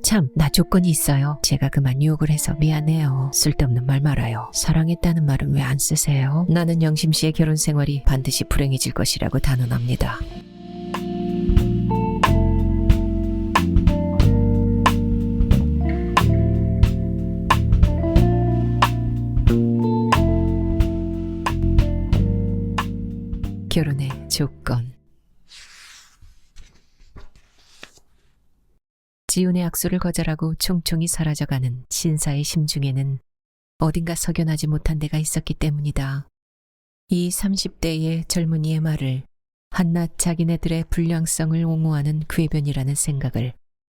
참, 나 조건이 있어요. 제가 그만 유혹을 해서 미안해요. 쓸데없는 말 말아요. 사랑했다는 말은 왜 안 쓰세요? 나는 영심 씨의 결혼 생활이 반드시 불행해질 것이라고 단언합니다. 결혼의 조건. 지훈의 악수를 거절하고 총총히 사라져가는 신사의 심중에는 어딘가 석연하지 못한 데가 있었기 때문이다. 이 30대의 젊은이의 말을 한낱 자기네들의 불량성을 옹호하는 궤변이라는 생각을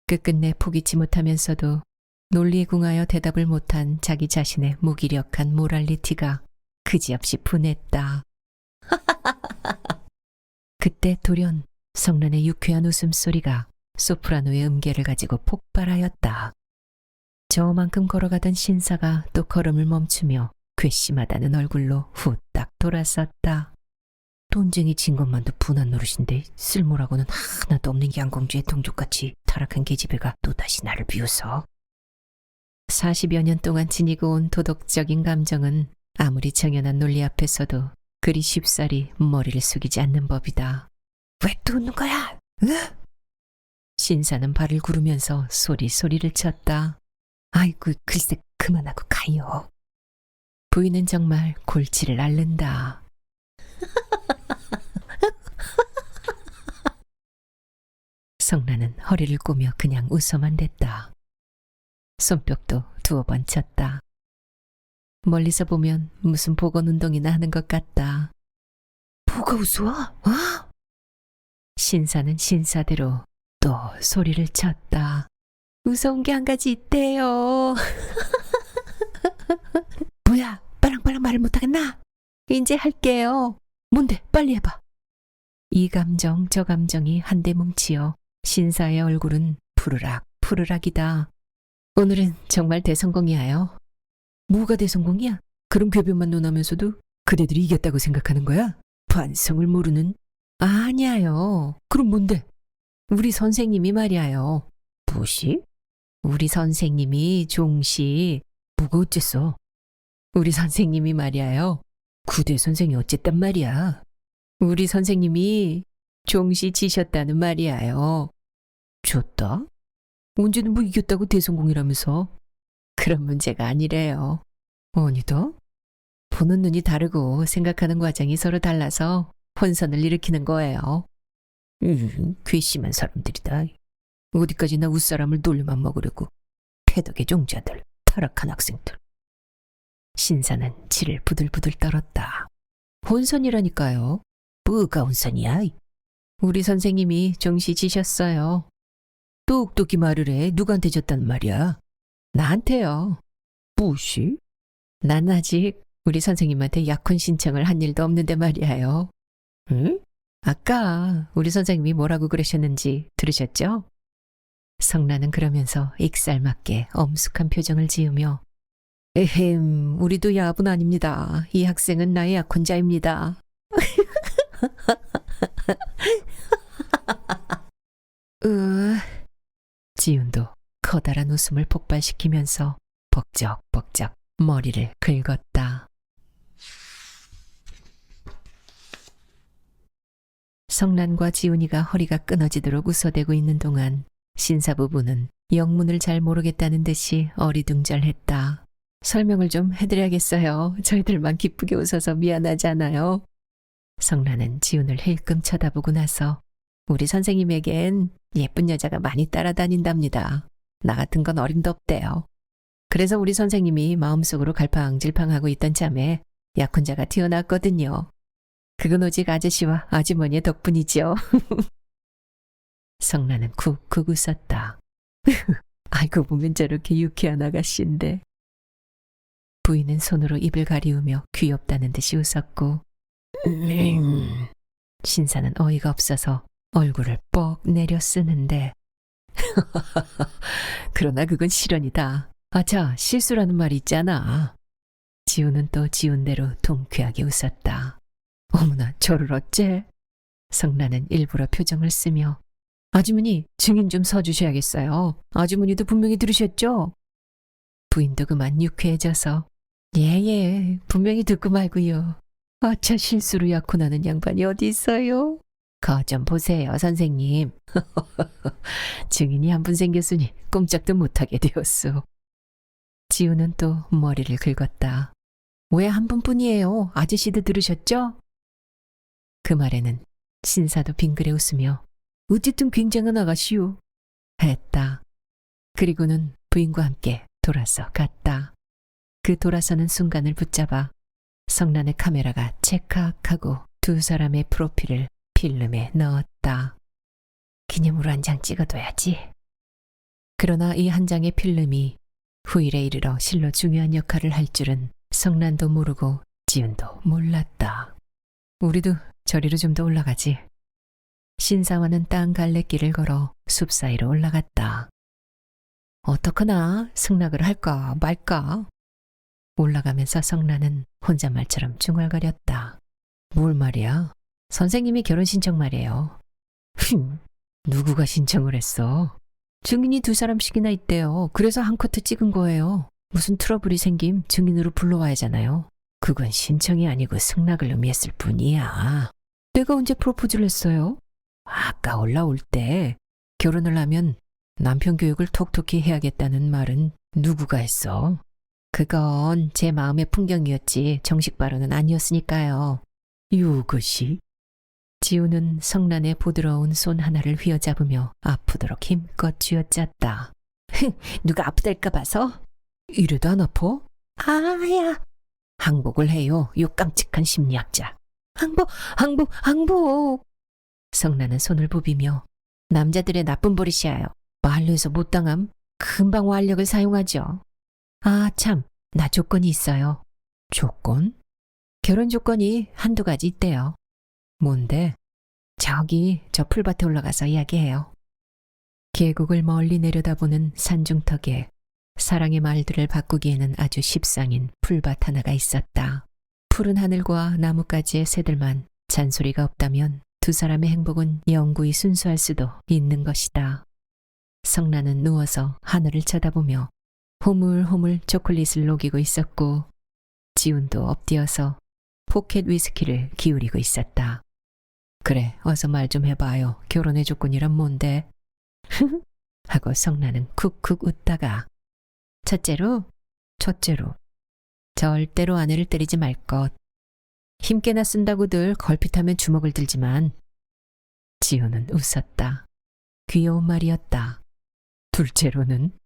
끝끝내 포기치 못하면서도 논리에 궁하여 대답을 못한 자기 자신의 무기력한 모랄리티가 그지없이 분했다. 그때 돌연 성란의 유쾌한 웃음소리가 소프라노의 음계를 가지고 폭발하였다. 저만큼 걸어가던 신사가 또 걸음을 멈추며 괘씸하다는 얼굴로 후딱 돌아섰다. 돈쟁이 진 것만도 분한 노릇인데 쓸모라고는 하나도 없는 양공주의 동족같이 타락한 계집애가 또다시 나를 비웃어. 40여 년 동안 지니고 온 도덕적인 감정은 아무리 정연한 논리 앞에서도 그리 쉽사리 머리를 숙이지 않는 법이다. 왜 또 웃는 거야? 신사는 발을 구르면서 소리를 쳤다. 아이고, 글쎄 그만하고 가요. 부인은 정말 골치를 앓는다. 성란은 허리를 꼬며 그냥 웃어만 댔다. 손뼉도 두어 번 쳤다. 멀리서 보면 무슨 복원운동이나 하는 것 같다. 뭐가 우스워? 어? 신사는 신사대로 또 소리를 쳤다. 무서운 게 한 가지 있대요. 뭐야, 빨랑빨랑 말을 못하겠나? 이제 할게요. 뭔데, 빨리 해봐. 이 감정 저 감정이 한데 뭉치어 신사의 얼굴은 푸르락이다. 오늘은 정말 대성공이야요. 뭐가 대성공이야? 그런 궤변만 논하면서도 그대들이 이겼다고 생각하는 거야? 반성을 모르는? 아니야요. 그럼 뭔데? 우리 선생님이 말이야요. 무엇이? 우리 선생님이 종시. 뭐가 어쨌어? 우리 선생님이 말이야요. 구대 선생이 어쨌단 말이야. 우리 선생님이 종시 지셨다는 말이야요. 졌다? 언제는 뭐 이겼다고 대성공이라면서? 그런 문제가 아니래요. 아니다? 보는 눈이 다르고 생각하는 과정이 서로 달라서 혼선을 일으키는 거예요. 괘씸한 사람들이다. 어디까지나 웃사람을 놀려만 먹으려고. 패덕의 종자들, 타락한 학생들. 신사는 치를 부들부들 떨었다. 혼선이라니까요. 뭐가 혼선이야? 우리 선생님이 종시 지셨어요. 똑똑히 말을 해. 누구한테 졌단 말이야? 나한테요. 무엇이? 난 아직 우리 선생님한테 약혼 신청을 한 일도 없는데 말이에요. 응? 아까 우리 선생님이 뭐라고 그러셨는지 들으셨죠? 성란은 그러면서 익살맞게 엄숙한 표정을 지으며 에헴, 우리도 야분 아닙니다. 이 학생은 나의 약혼자입니다. 지훈도 커다란 웃음을 폭발시키면서 벅적벅적 머리를 긁었다. 성란과 지훈이가 허리가 끊어지도록 웃어대고 있는 동안 신사 부부는 영문을 잘 모르겠다는 듯이 어리둥절했다. 설명을 좀 해드려야겠어요. 저희들만 기쁘게 웃어서 미안하잖아요. 성란은 지훈을 힐끔 쳐다보고 나서 우리 선생님에겐 예쁜 여자가 많이 따라다닌답니다. 나 같은 건 어림도 없대요. 그래서 우리 선생님이 마음속으로 갈팡질팡하고 있던 참에 약혼자가 튀어나왔거든요. 그건 오직 아저씨와 아주머니의 덕분이죠. 성란은 쿡쿡 웃었다. 알고 보면 저렇게 유쾌한 아가씨인데. 부인은 손으로 입을 가리우며 귀엽다는 듯이 웃었고 신사는 어이가 없어서 얼굴을 뻑 내려 쓰는데 그러나 그건 실언이다. 아차, 실수라는 말이 있잖아. 지훈은 또 지훈대로 통쾌하게 웃었다. 어머나, 저를 어째? 성란은 일부러 표정을 쓰며 아주머니, 증인 좀 서주셔야겠어요. 아주머니도 분명히 들으셨죠? 부인도 그만 유쾌해져서 예예, 분명히 듣고 말고요. 아차 실수로 약혼하는 양반이 어디 있어요? 거 좀 보세요, 선생님. 증인이 한 분 생겼으니 꼼짝도 못하게 되었소. 지우는 또 머리를 긁었다. 왜 한 분뿐이에요? 아저씨도 들으셨죠? 그 말에는 신사도 빙그레 웃으며 어쨌든 굉장한 아가씨요. 했다. 그리고는 부인과 함께 돌아서 갔다. 그 돌아서는 순간을 붙잡아 성란의 카메라가 찰칵하고 두 사람의 프로필을 필름에 넣었다. 기념으로 한 장 찍어둬야지. 그러나 이 한 장의 필름이 후일에 이르러 실로 중요한 역할을 할 줄은 성란도 모르고 지은도 몰랐다. 우리도 저리로 좀 더 올라가지. 신사와는 땅 갈래길을 걸어 숲 사이로 올라갔다. 어떡하나 승낙을 할까 말까? 올라가면서 성란은 혼잣말처럼 중얼거렸다. 뭘 말이야? 선생님이 결혼 신청 말이에요. 누구가 신청을 했어? 증인이 두 사람씩이나 있대요. 그래서 한 커트 찍은 거예요. 무슨 트러블이 생김 증인으로 불러와야 하잖아요. 그건 신청이 아니고 승낙을 의미했을 뿐이야. 내가 언제 프로포즈를 했어요? 아까 올라올 때 결혼을 하면 남편 교육을 톡톡히 해야겠다는 말은 누구가 했어? 그건 제 마음의 풍경이었지 정식 발언은 아니었으니까요. 이것이? 지우는 성란의 부드러운 손 하나를 휘어잡으며 아프도록 힘껏 쥐어짰다. 누가 아프달까 봐서? 이래도 안 아파? 아야. 항복을 해요. 요 깜찍한 심리학자. 항복. 성란은 손을 부비며 남자들의 나쁜 버릇이에요. 말로 해서 못 당함. 금방 완력을 사용하죠. 아, 참. 나 조건이 있어요. 조건? 결혼 조건이 한두 가지 있대요. 뭔데? 저기 저 풀밭에 올라가서 이야기해요. 계곡을 멀리 내려다보는 산중턱에 사랑의 말들을 바꾸기에는 아주 십상인 풀밭 하나가 있었다. 푸른 하늘과 나뭇가지의 새들만 잔소리가 없다면 두 사람의 행복은 영구히 순수할 수도 있는 것이다. 성란은 누워서 하늘을 쳐다보며 호물호물 초콜릿을 녹이고 있었고 지훈도 엎드어서 포켓 위스키를 기울이고 있었다. 그래, 어서 말 좀 해봐요. 결혼의 조건이란 뭔데? 하고 성란은 쿡쿡 웃다가 첫째로 절대로 아내를 때리지 말 것. 힘께나 쓴다고들 걸핏하면 주먹을 들지만 지훈은 웃었다. 귀여운 말이었다. 둘째로는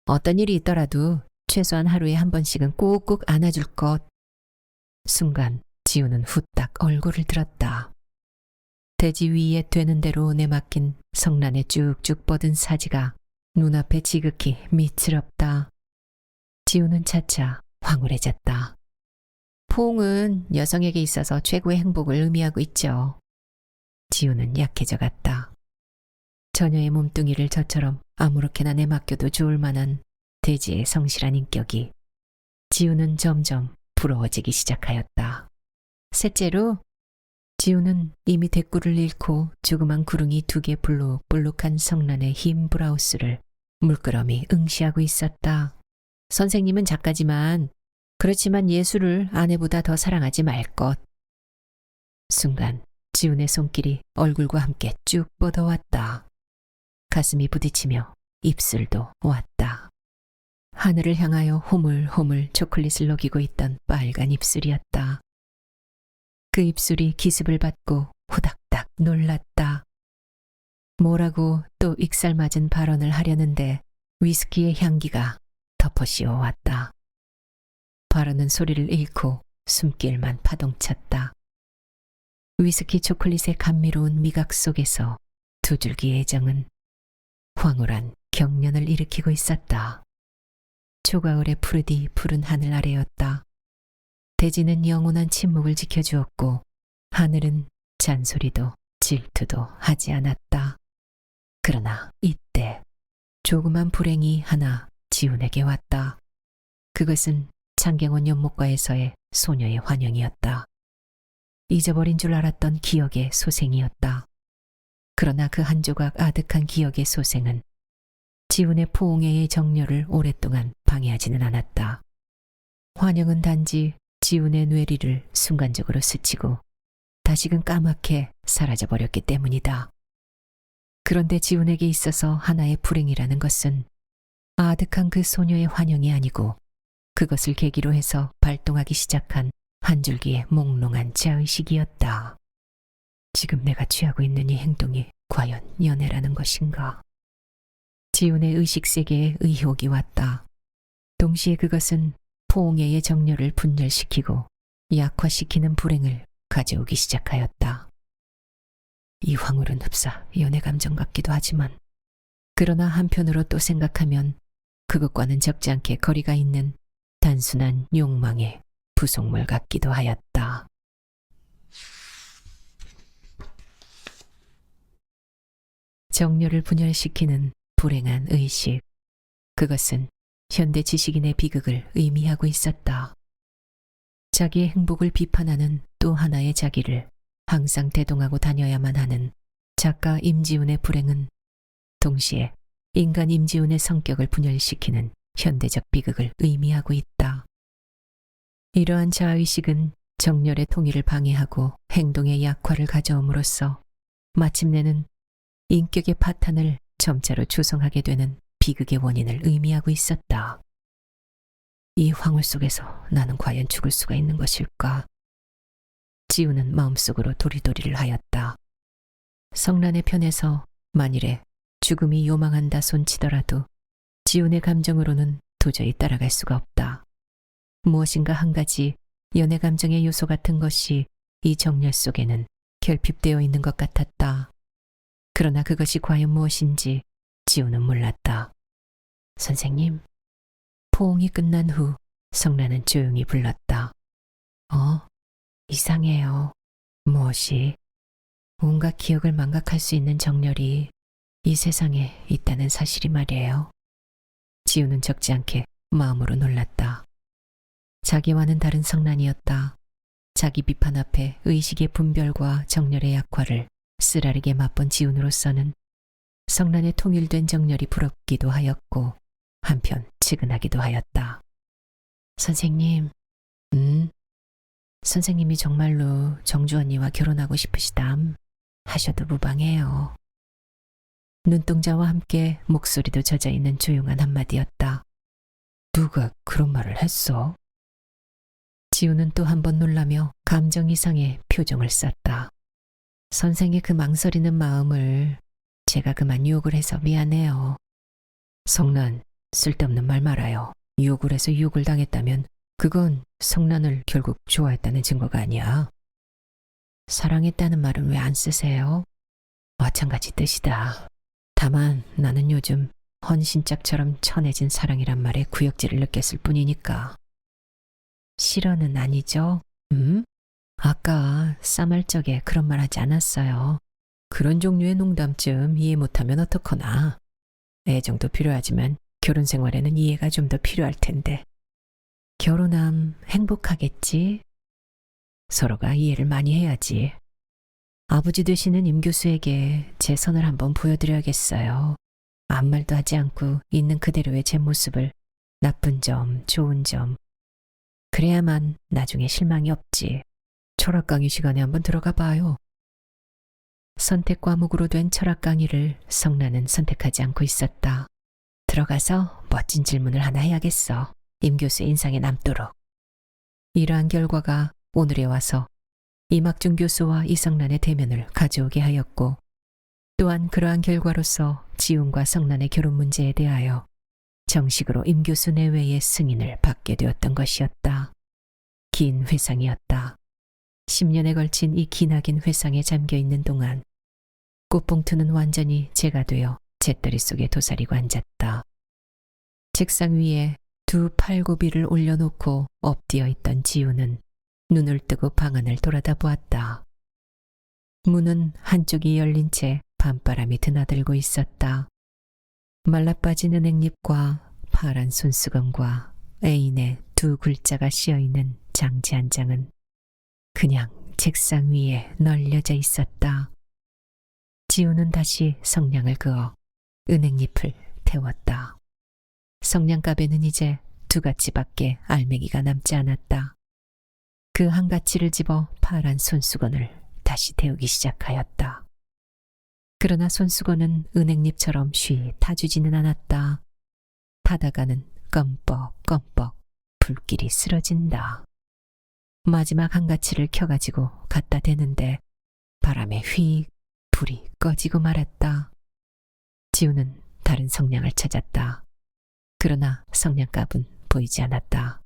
어떤 일이 있더라도 최소한 하루에 한 번씩은 꾹꾹 안아줄 것. 순간 지우는 후딱 얼굴을 들었다. 대지 위에 되는 대로 내맡긴 성란에 쭉쭉 뻗은 사지가 눈앞에 지극히 미츠럽다. 지우는 차차 황홀해졌다. 포옹은 여성에게 있어서 최고의 행복을 의미하고 있죠. 지우는 약해져 갔다. 처녀의 몸뚱이를 저처럼 아무렇게나 내맡겨도 좋을 만한 대지의 성실한 인격이 지우는 점점 부러워지기 시작하였다. 셋째로 지우는 이미 대꾸를 잃고 조그만 구릉이 두 개 불룩불룩한 성란의 흰 브라우스를 물끄러미 응시하고 있었다. 선생님은 작가지만 그렇지만 예술을 아내보다 더 사랑하지 말 것. 순간 지훈의 손길이 얼굴과 함께 쭉 뻗어왔다. 가슴이 부딪히며 입술도 왔다. 하늘을 향하여 호물호물 초콜릿을 녹이고 있던 빨간 입술이었다. 그 입술이 기습을 받고 후닥닥 놀랐다. 뭐라고 또 익살맞은 발언을 하려는데 위스키의 향기가 덮어씌워 왔다. 발언은 소리를 잃고 숨길만 파동쳤다. 위스키 초콜릿의 감미로운 미각 속에서 두 줄기 애정은 황홀한 경련을 일으키고 있었다. 초가을의 푸르디 푸른 하늘 아래였다. 대지는 영원한 침묵을 지켜주었고 하늘은 잔소리도 질투도 하지 않았다. 그러나 이때 조그만 불행이 하나 지훈에게 왔다. 그것은 창경원 연못가에서의 소녀의 환영이었다. 잊어버린 줄 알았던 기억의 소생이었다. 그러나 그 한 조각 아득한 기억의 소생은 지훈의 포옹애의 정열을 오랫동안 방해하지는 않았다. 환영은 단지 지훈의 뇌리를 순간적으로 스치고 다시금 까맣게 사라져버렸기 때문이다. 그런데 지훈에게 있어서 하나의 불행이라는 것은 아득한 그 소녀의 환영이 아니고 그것을 계기로 해서 발동하기 시작한 한 줄기의 몽롱한 자의식이었다. 지금 내가 취하고 있는 이 행동이 과연 연애라는 것인가? 지훈의 의식세계에 의혹이 왔다. 동시에 그것은 포옹애의 정열을 분열시키고 약화시키는 불행을 가져오기 시작하였다. 이 황홀은 흡사 연애 감정 같기도 하지만 그러나 한편으로 또 생각하면 그것과는 적지 않게 거리가 있는 단순한 욕망의 부속물 같기도 하였다. 정열을 분열시키는 불행한 의식. 그것은 현대 지식인의 비극을 의미하고 있었다. 자기의 행복을 비판하는 또 하나의 자기를 항상 대동하고 다녀야만 하는 작가 임지훈의 불행은 동시에 인간 임지훈의 성격을 분열시키는 현대적 비극을 의미하고 있다. 이러한 자의식은 정열의 통일을 방해하고 행동의 약화를 가져옴으로써 마침내는 인격의 파탄을 점차로 조성하게 되는 비극의 원인을 의미하고 있었다. 이 황홀 속에서 나는 과연 죽을 수가 있는 것일까? 지훈은 마음속으로 도리도리를 하였다. 성란의 편에서 만일에 죽음이 요망한다 손치더라도 지훈의 감정으로는 도저히 따라갈 수가 없다. 무엇인가 한 가지 연애 감정의 요소 같은 것이 이 정열 속에는 결핍되어 있는 것 같았다. 그러나 그것이 과연 무엇인지 지훈은 몰랐다. 선생님, 포옹이 끝난 후 성란은 조용히 불렀다. 이상해요. 무엇이? 온갖 기억을 망각할 수 있는 정열이 이 세상에 있다는 사실이 말이에요. 지훈은 적지 않게 마음으로 놀랐다. 자기와는 다른 성란이었다. 자기 비판 앞에 의식의 분별과 정열의 약화를 쓰라리게 맛본 지훈으로서는 성란의 통일된 정열이 부럽기도 하였고 한편 측은하기도 하였다. 선생님, 선생님이 정말로 정주 언니와 결혼하고 싶으시담 하셔도 무방해요. 눈동자와 함께 목소리도 젖어있는 조용한 한마디였다. 누가 그런 말을 했어? 지훈은 또 한 번 놀라며 감정 이상의 표정을 썼다. 선생의 그 망설이는 마음을 제가 그만 유혹을 해서 미안해요. 성난, 쓸데없는 말 말아요. 유혹을 해서 유혹을 당했다면 그건 성난을 결국 좋아했다는 증거가 아니야. 사랑했다는 말은 왜 안 쓰세요? 마찬가지 뜻이다. 다만 나는 요즘 헌신짝처럼 천해진 사랑이란 말에 구역질을 느꼈을 뿐이니까. 실언은 아니죠? 아까 싸말 적에 그런 말 하지 않았어요. 그런 종류의 농담쯤 이해 못하면 어떡하나. 애정도 필요하지만 결혼 생활에는 이해가 좀 더 필요할 텐데. 결혼함 행복하겠지? 서로가 이해를 많이 해야지. 아버지 되시는 임 교수에게 제 선을 한번 보여드려야겠어요. 아무 말도 하지 않고 있는 그대로의 제 모습을 나쁜 점, 좋은 점. 그래야만 나중에 실망이 없지. 철학 강의 시간에 한번 들어가 봐요. 선택 과목으로 된 철학 강의를 성란은 선택하지 않고 있었다. 들어가서 멋진 질문을 하나 해야겠어. 임 교수의 인상에 남도록. 이러한 결과가 오늘에 와서 이막중 교수와 이성란의 대면을 가져오게 하였고 또한 그러한 결과로서 지훈과 성란의 결혼 문제에 대하여 정식으로 임 교수 내외의 승인을 받게 되었던 것이었다. 긴 회상이었다. 10년에 걸친 이 기나긴 회상에 잠겨있는 동안 꽃봉투는 완전히 제가 되어 재떨이 속에 도사리고 앉았다. 책상 위에 두 팔고비를 올려놓고 엎드려 있던 지훈은 눈을 뜨고 방 안을 돌아다 보았다. 문은 한쪽이 열린 채 밤바람이 드나들고 있었다. 말라빠진 은행잎과 파란 손수건과 애인의 두 글자가 씌어있는 장지 한 장은 그냥 책상 위에 널려져 있었다. 지우는 다시 성냥을 그어 은행잎을 태웠다. 성냥갑에는 이제 2가지밖에 알맹이가 남지 않았다. 그 한 가지를 집어 파란 손수건을 다시 태우기 시작하였다. 그러나 손수건은 은행잎처럼 쉬 타주지는 않았다. 타다가는 껌뻑껌뻑 불길이 쓰러진다. 마지막 한 가지를 켜가지고 갖다 대는데 바람에 휙 불이 꺼지고 말았다. 지우는 다른 성냥을 찾았다. 그러나 성냥갑은 보이지 않았다.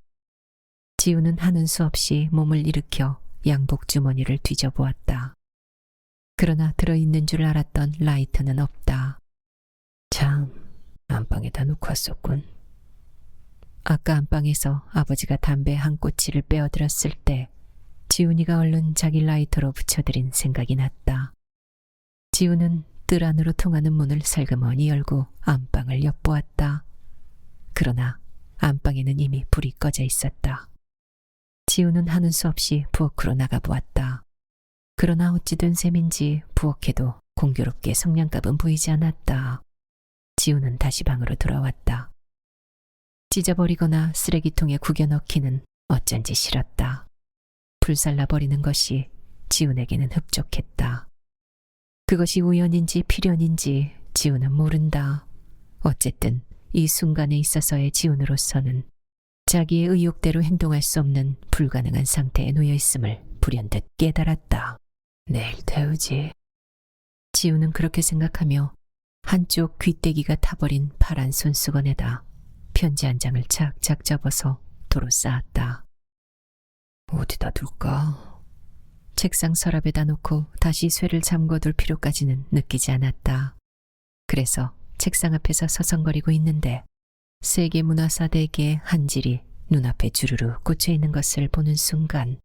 지우는 하는 수 없이 몸을 일으켜 양복 주머니를 뒤져보았다. 그러나 들어있는 줄 알았던 라이터는 없다. 참, 안방에다 놓고 왔었군. 아까 안방에서 아버지가 담배 한 꼬치를 빼어들었을 때 지훈이가 얼른 자기 라이터로 붙여들인 생각이 났다. 지훈은 뜰 안으로 통하는 문을 살그머니 열고 안방을 엿보았다. 그러나 안방에는 이미 불이 꺼져 있었다. 지훈은 하는 수 없이 부엌으로 나가보았다. 그러나 어찌 된 셈인지 부엌에도 공교롭게 성냥갑은 보이지 않았다. 지훈은 다시 방으로 돌아왔다. 찢어버리거나 쓰레기통에 구겨 넣기는 어쩐지 싫었다. 불살라버리는 것이 지훈에게는 흡족했다. 그것이 우연인지 필연인지 지훈은 모른다. 어쨌든 이 순간에 있어서의 지훈으로서는 자기의 의욕대로 행동할 수 없는 불가능한 상태에 놓여 있음을 불현듯 깨달았다. 내일 태우지. 지훈은 그렇게 생각하며 한쪽 귀때기가 타버린 파란 손수건에다 편지 한 장을 착착 접어서 도로 쌓았다. 어디다 둘까? 책상 서랍에다 놓고 다시 쇠를 잠궈둘 필요까지는 느끼지 않았다. 그래서 책상 앞에서 서성거리고 있는데 세계문화사대기의 한 질이 눈앞에 주르르 꽂혀있는 것을 보는 순간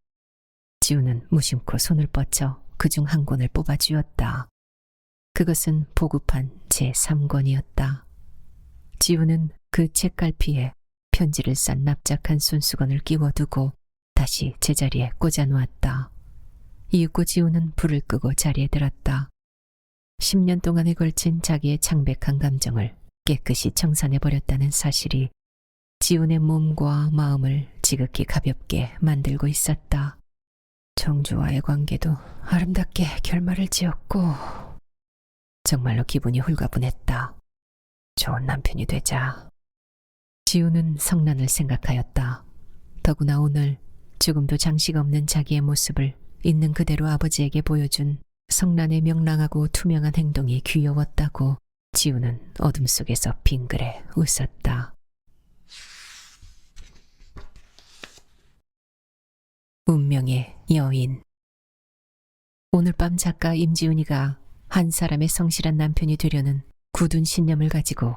지우는 무심코 손을 뻗쳐 그중 한 권을 뽑아주었다. 그것은 보급한 제3권이었다. 지우는 그 책갈피에 편지를 싼 납작한 손수건을 끼워두고 다시 제자리에 꽂아놓았다. 이윽고 지우는 불을 끄고 자리에 들었다. 10년 동안에 걸친 자기의 창백한 감정을 깨끗이 청산해버렸다는 사실이 지훈의 몸과 마음을 지극히 가볍게 만들고 있었다. 정주와의 관계도 아름답게 결말을 지었고 정말로 기분이 홀가분했다. 좋은 남편이 되자. 지훈은 성난을 생각하였다. 더구나 오늘 조금도 장식 없는 자기의 모습을 있는 그대로 아버지에게 보여준 성난의 명랑하고 투명한 행동이 귀여웠다고 지훈은 어둠 속에서 빙그레 웃었다. 운명의 여인. 오늘 밤 작가 임지훈이가 한 사람의 성실한 남편이 되려는 굳은 신념을 가지고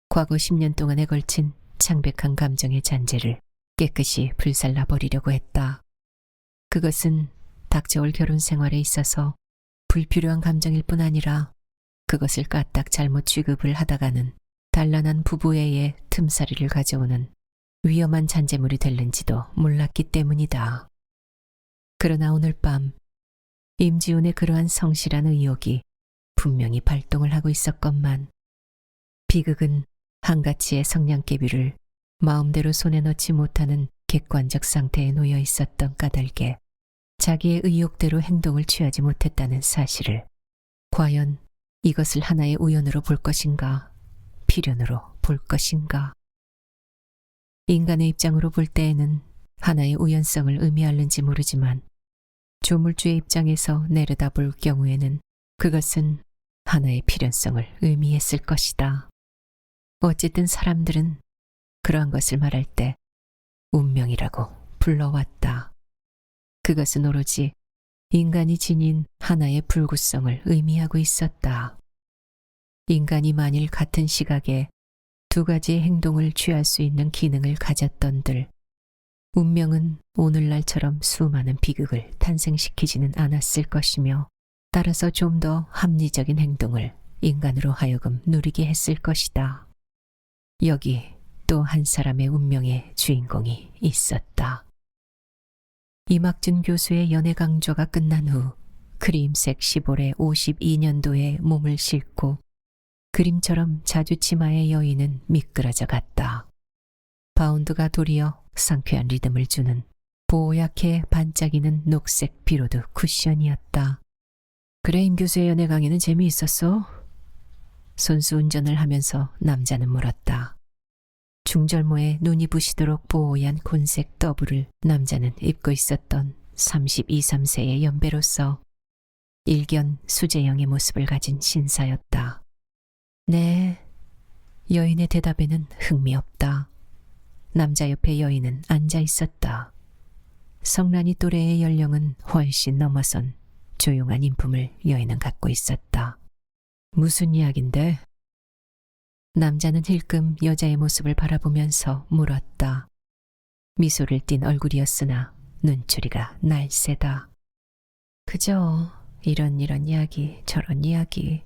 과거 10년 동안에 걸친 창백한 감정의 잔재를 깨끗이 불살라버리려고 했다. 그것은 닥쳐올 결혼 생활에 있어서 불필요한 감정일 뿐 아니라 그것을 까딱 잘못 취급을 하다가는 단란한 부부애의 틈사리를 가져오는 위험한 잔재물이 될는지도 몰랐기 때문이다. 그러나 오늘 밤 임지훈의 그러한 성실한 의욕이 분명히 발동을 하고 있었건만 비극은 한가치의 성냥개비를 마음대로 손에 넣지 못하는 객관적 상태에 놓여 있었던 까닭에 자기의 의욕대로 행동을 취하지 못했다는 사실을 과연 이것을 하나의 우연으로 볼 것인가 필연으로 볼 것인가. 인간의 입장으로 볼 때에는 하나의 우연성을 의미하는지 모르지만 조물주의 입장에서 내려다볼 경우에는 그것은 하나의 필연성을 의미했을 것이다. 어쨌든 사람들은 그러한 것을 말할 때 운명이라고 불러왔다. 그것은 오로지 인간이 지닌 하나의 불구성을 의미하고 있었다. 인간이 만일 같은 시각에 2가지의 행동을 취할 수 있는 기능을 가졌던들 운명은 오늘날처럼 수많은 비극을 탄생시키지는 않았을 것이며 따라서 좀 더 합리적인 행동을 인간으로 하여금 누리게 했을 것이다. 여기 또 한 사람의 운명의 주인공이 있었다. 이막준 교수의 연애 강좌가 끝난 후 크림색 시볼의 52년도에 몸을 싣고 그림처럼 자주 치마의 여인은 미끄러져 갔다. 바운드가 도리어 상쾌한 리듬을 주는 뽀얗게 반짝이는 녹색 비로드 쿠션이었다. 그래, 임 교수의 연애 강의는 재미있었어? 손수 운전을 하면서 남자는 물었다. 중절모에 눈이 부시도록 뽀얀 곤색 더블을 남자는 입고 있었던 32, 3세의 연배로서 일견 수재형의 모습을 가진 신사였다. 네. 여인의 대답에는 흥미없다. 남자 옆에 여인은 앉아 있었다. 성란이 또래의 연령은 훨씬 넘어선 조용한 인품을 여인은 갖고 있었다. 무슨 이야긴데? 남자는 힐끔 여자의 모습을 바라보면서 물었다. 미소를 띤 얼굴이었으나 눈초리가 날쌔다. 그저 이런 이야기 저런 이야기.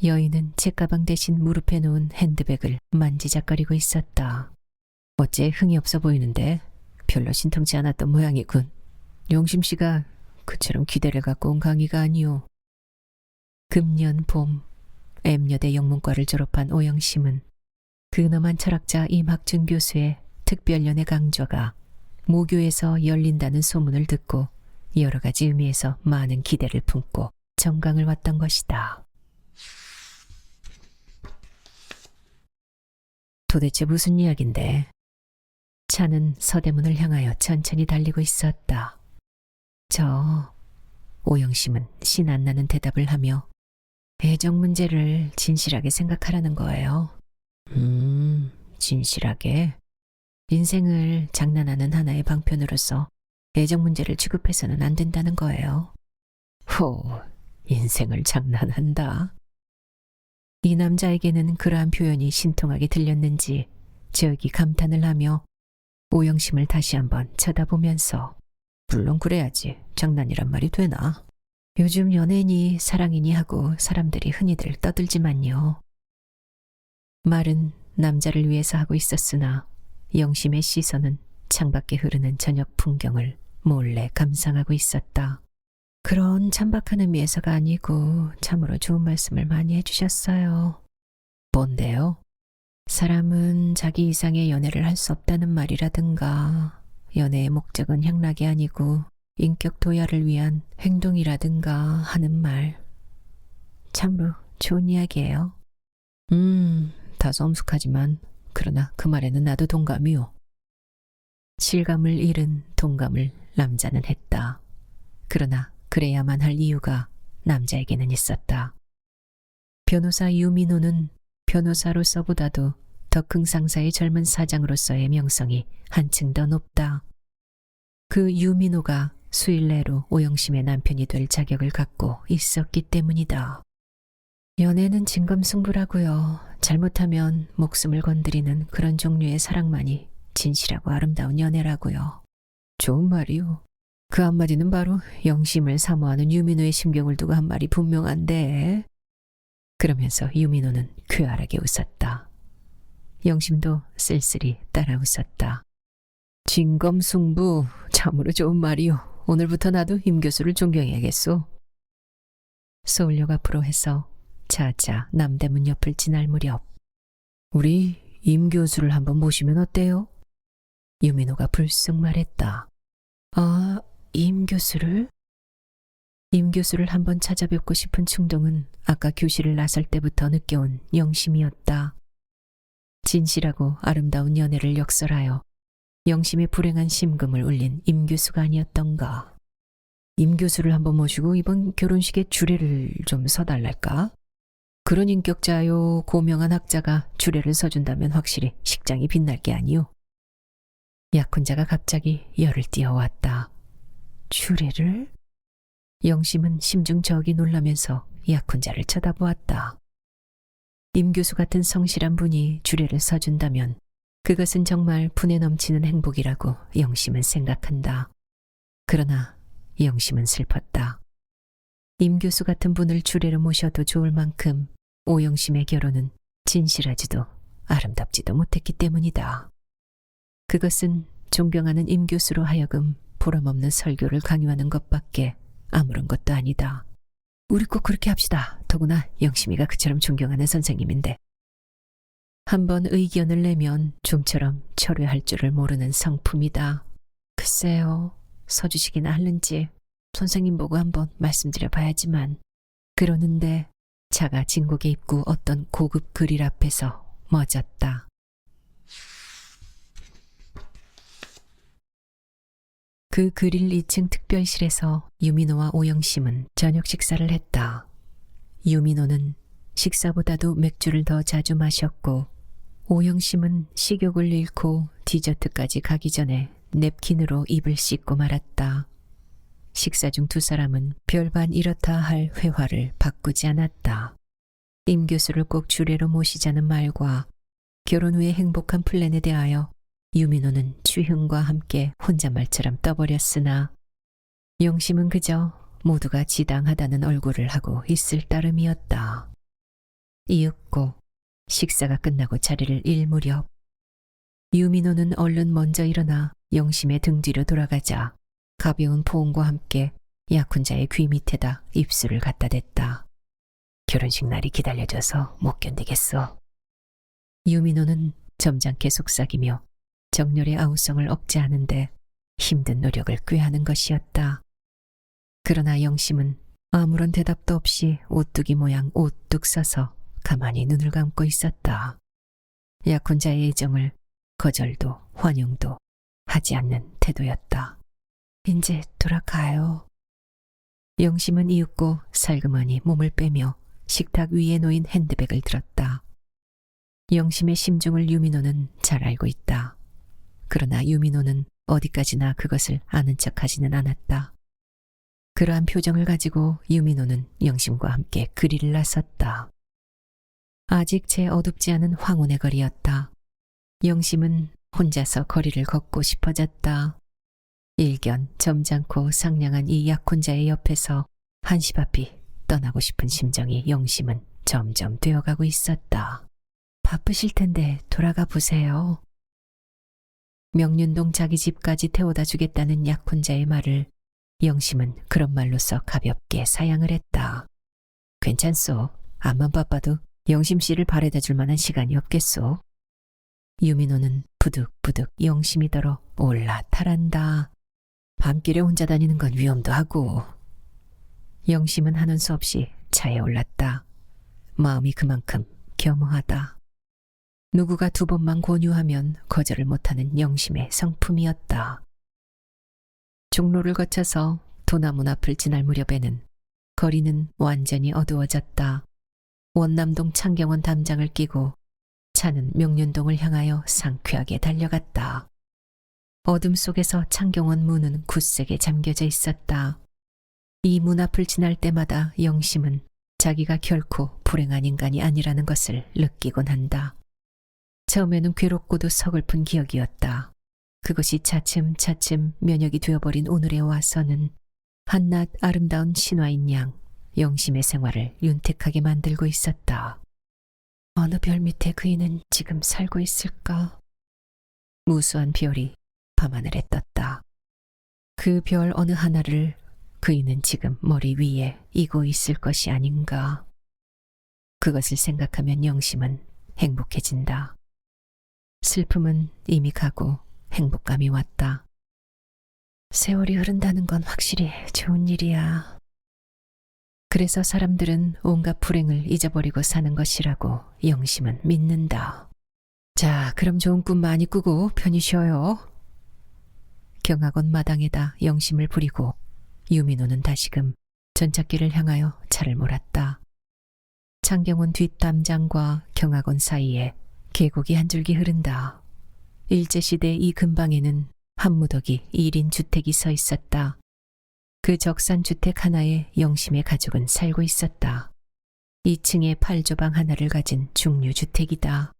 여인은 책가방 대신 무릎에 놓은 핸드백을 만지작거리고 있었다. 어째 흥이 없어 보이는데? 별로 신통치 않았던 모양이군. 영심 씨가 그처럼 기대를 갖고 온 강의가 아니오. 금년 봄 M여대 영문과를 졸업한 오영심은 근엄한 철학자 임학준 교수의 특별연애 강좌가 모교에서 열린다는 소문을 듣고 여러 가지 의미에서 많은 기대를 품고 정강을 왔던 것이다. 도대체 무슨 이야긴데? 차는 서대문을 향하여 천천히 달리고 있었다. 오영심은 신 안 나는 대답을 하며 애정 문제를 진실하게 생각하라는 거예요. 진실하게? 인생을 장난하는 하나의 방편으로서 애정 문제를 취급해서는 안 된다는 거예요. 인생을 장난한다. 이 남자에게는 그러한 표현이 신통하게 들렸는지 저기 감탄을 하며 오영심을 다시 한번 쳐다보면서 물론 그래야지 장난이란 말이 되나? 요즘 연애니 사랑이니 하고 사람들이 흔히들 떠들지만요. 말은 남자를 위해서 하고 있었으나 영심의 시선은 창밖에 흐르는 저녁 풍경을 몰래 감상하고 있었다. 그런 찬박한 의미에서가 아니고 참으로 좋은 말씀을 많이 해주셨어요. 뭔데요? 사람은 자기 이상의 연애를 할 수 없다는 말이라든가 연애의 목적은 향락이 아니고 인격 도야를 위한 행동이라든가 하는 말. 참으로 좋은 이야기예요. 다소 엄숙하지만 그러나 그 말에는 나도 동감이오. 실감을 잃은 동감을 남자는 했다. 그러나 그래야만 할 이유가 남자에게는 있었다. 변호사 유민호는 변호사로서보다도 덕흥 상사의 젊은 사장으로서의 명성이 한층 더 높다. 그 유민호가 수일 내로 오영심의 남편이 될 자격을 갖고 있었기 때문이다. 연애는 진검승부라고요. 잘못하면 목숨을 건드리는 그런 종류의 사랑만이 진실하고 아름다운 연애라고요. 좋은 말이요. 그 한마디는 바로 영심을 사모하는 유민호의 심경을 두고 한 말이 분명한데. 그러면서 유민호는 쾌활하게 웃었다. 영심도 쓸쓸히 따라 웃었다. 진검승부, 참으로 좋은 말이요. 오늘부터 나도 임 교수를 존경해야겠소. 서울역 앞으로 해서 차차 남대문 옆을 지날 무렵 우리 임 교수를 한번 모시면 어때요? 유민호가 불쑥 말했다. 아, 임 교수를? 임 교수를 한번 찾아뵙고 싶은 충동은 아까 교실을 나설 때부터 느껴온 영심이었다. 진실하고 아름다운 연애를 역설하여 영심의 불행한 심금을 울린 임 교수가 아니었던가. 임 교수를 한번 모시고 이번 결혼식에 주례를 좀 서달랄까? 그런 인격자요 고명한 학자가 주례를 서준다면 확실히 식장이 빛날 게 아니오. 약혼자가 갑자기 열을 띄어왔다. 주례를? 영심은 심중저기 놀라면서 약혼자를 쳐다보았다. 임 교수 같은 성실한 분이 주례를 서준다면 그것은 정말 분에 넘치는 행복이라고 영심은 생각한다. 그러나 영심은 슬펐다. 임 교수 같은 분을 주례로 모셔도 좋을 만큼 오영심의 결혼은 진실하지도 아름답지도 못했기 때문이다. 그것은 존경하는 임 교수로 하여금 보람없는 설교를 강요하는 것밖에 아무런 것도 아니다. 우리 꼭 그렇게 합시다. 더구나 영심이가 그처럼 존경하는 선생님인데. 한번 의견을 내면 좀처럼 철회할 줄을 모르는 성품이다. 글쎄요. 서주시긴 할는지 선생님 보고 한번 말씀드려 봐야지만. 그러는데 차가 진곡의 입구 어떤 고급 그릴 앞에서 멎었다. 그 그릴 2층 특별실에서 유민호와 오영심은 저녁 식사를 했다. 유민호는 식사보다도 맥주를 더 자주 마셨고 오영심은 식욕을 잃고 디저트까지 가기 전에 냅킨으로 입을 씻고 말았다. 식사 중 두 사람은 별반 이렇다 할 회화를 바꾸지 않았다. 임 교수를 꼭 주례로 모시자는 말과 결혼 후의 행복한 플랜에 대하여 유민호는 추흉과 함께 혼잣말처럼 떠버렸으나 영심은 그저 모두가 지당하다는 얼굴을 하고 있을 따름이었다. 이윽고 식사가 끝나고 자리를 잃 무렵 유민호는 얼른 먼저 일어나 영심의 등 뒤로 돌아가자 가벼운 포옹과 함께 약혼자의 귀 밑에다 입술을 갖다 댔다. 결혼식 날이 기다려져서 못 견디겠어. 유민호는 점잖게 속삭이며 정열의 아우성을 억제하는데 힘든 노력을 꾀하는 것이었다. 그러나 영심은 아무런 대답도 없이 오뚜기 모양 오뚝 서서 가만히 눈을 감고 있었다. 약혼자의 애정을 거절도 환영도 하지 않는 태도였다. 이제 돌아가요. 영심은 이윽고 살그머니 몸을 빼며 식탁 위에 놓인 핸드백을 들었다. 영심의 심중을 유민호는 잘 알고 있다. 그러나 유민호는 어디까지나 그것을 아는 척하지는 않았다. 그러한 표정을 가지고 유민호는 영심과 함께 그리를 나섰다. 아직 채 어둡지 않은 황혼의 거리였다. 영심은 혼자서 거리를 걷고 싶어졌다. 일견 점잖고 상냥한 이 약혼자의 옆에서 한시 앞이 떠나고 싶은 심정이 영심은 점점 되어가고 있었다. 바쁘실 텐데 돌아가 보세요. 명륜동 자기 집까지 태워다 주겠다는 약혼자의 말을 영심은 그런 말로써 가볍게 사양을 했다. 괜찮소. 암만 바빠도 영심 씨를 바래다 줄 만한 시간이 없겠소. 유민호는 부득부득 영심이더러 올라타란다. 밤길에 혼자 다니는 건 위험도 하고. 영심은 하는 수 없이 차에 올랐다. 마음이 그만큼 겸허하다. 누구가 두 번만 권유하면 거절을 못하는 영심의 성품이었다. 종로를 거쳐서 도남문 앞을 지날 무렵에는 거리는 완전히 어두워졌다. 원남동 창경원 담장을 끼고 차는 명륜동을 향하여 상쾌하게 달려갔다. 어둠 속에서 창경원 문은 굳세게 잠겨져 있었다. 이 문 앞을 지날 때마다 영심은 자기가 결코 불행한 인간이 아니라는 것을 느끼곤 한다. 처음에는 괴롭고도 서글픈 기억이었다. 그것이 차츰차츰 면역이 되어버린 오늘에 와서는 한낱 아름다운 신화인 양 영심의 생활을 윤택하게 만들고 있었다. 어느 별 밑에 그이는 지금 살고 있을까? 무수한 별이 밤하늘에 떴다. 그 별 어느 하나를 그이는 지금 머리 위에 이고 있을 것이 아닌가. 그것을 생각하면 영심은 행복해진다. 슬픔은 이미 가고 행복감이 왔다. 세월이 흐른다는 건 확실히 좋은 일이야. 그래서 사람들은 온갖 불행을 잊어버리고 사는 것이라고 영심은 믿는다. 자, 그럼 좋은 꿈 많이 꾸고 편히 쉬어요. 경학원 마당에다 영심을 부리고 유민호는 다시금 전찻길을 향하여 차를 몰았다. 창경원 뒷담장과 경학원 사이에 계곡이 한 줄기 흐른다. 일제시대 이 근방에는 한 무더기 1인 주택이 서 있었다. 그 적산 주택 하나에 영심의 가족은 살고 있었다. 2층에 8조방 하나를 가진 중류주택이다.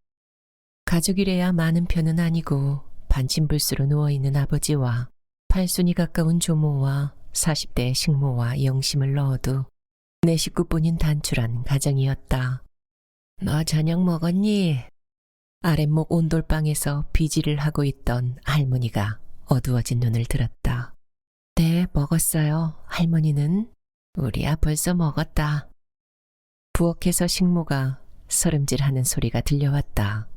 가족이래야 많은 편은 아니고 반신불수로 누워있는 아버지와 8순이 가까운 조모와 40대의 식모와 영심을 넣어도 4식구뿐인 단출한 가정이었다. 너 저녁 먹었니? 아랫목 온돌방에서 비지를 하고 있던 할머니가 어두워진 눈을 들었다. 네, 네, 먹었어요. 할머니는? 우리야 벌써 먹었다. 부엌에서 식모가 서름질하는 소리가 들려왔다.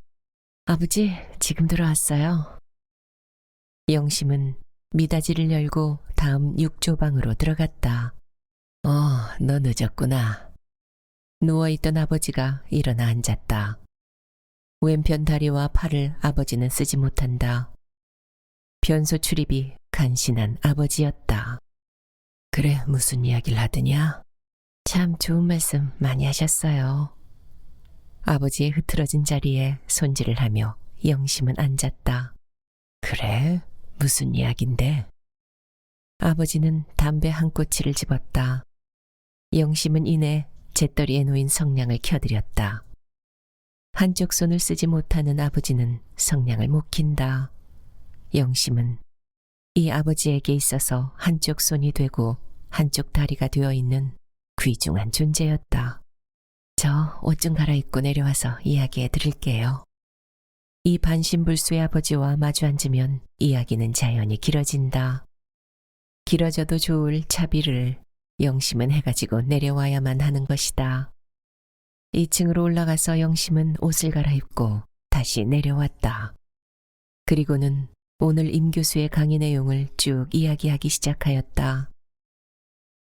아버지, 지금 들어왔어요. 영심은 미닫이를 열고 다음 육조방으로 들어갔다. 너 늦었구나. 누워있던 아버지가 일어나 앉았다. 왼편 다리와 팔을 아버지는 쓰지 못한다. 변소 출입이 간신한 아버지였다. 그래, 무슨 이야기를 하더냐? 참 좋은 말씀 많이 하셨어요. 아버지의 흐트러진 자리에 손질을 하며 영심은 앉았다. 그래? 무슨 이야긴데? 아버지는 담배 한 꼬치를 집었다. 영심은 이내 재떨이에 놓인 성냥을 켜드렸다. 한쪽 손을 쓰지 못하는 아버지는 성냥을 못 킨다. 영심은 이 아버지에게 있어서 한쪽 손이 되고 한쪽 다리가 되어 있는 귀중한 존재였다. 저 옷 좀 갈아입고 내려와서 이야기해 드릴게요. 이 반신불수의 아버지와 마주 앉으면 이야기는 자연히 길어진다. 길어져도 좋을 차비를 영심은 해가지고 내려와야만 하는 것이다. 2층으로 올라가서 영심은 옷을 갈아입고 다시 내려왔다. 그리고는 오늘 임 교수의 강의 내용을 쭉 이야기하기 시작하였다.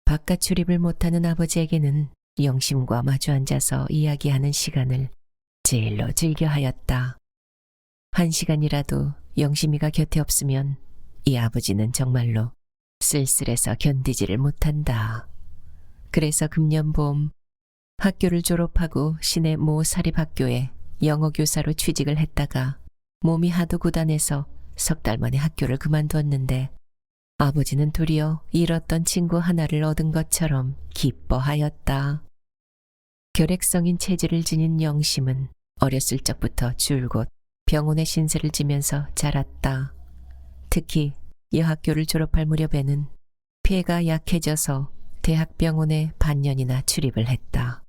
바깥 출입을 못하는 아버지에게는 영심과 마주 앉아서 이야기하는 시간을 제일로 즐겨하였다. 1시간이라도 영심이가 곁에 없으면 이 아버지는 정말로 쓸쓸해서 견디지를 못한다. 그래서 금년 봄 학교를 졸업하고 시내 모 사립학교에 영어교사로 취직을 했다가 몸이 하도 고단해서 3달 만에 학교를 그만두었는데 아버지는 도리어 잃었던 친구 하나를 얻은 것처럼 기뻐하였다. 결핵성인 체질을 지닌 영심은 어렸을 적부터 줄곧 병원에 신세를 지면서 자랐다. 특히 여학교를 졸업할 무렵에는 폐가 약해져서 대학병원에 반년이나 출입을 했다.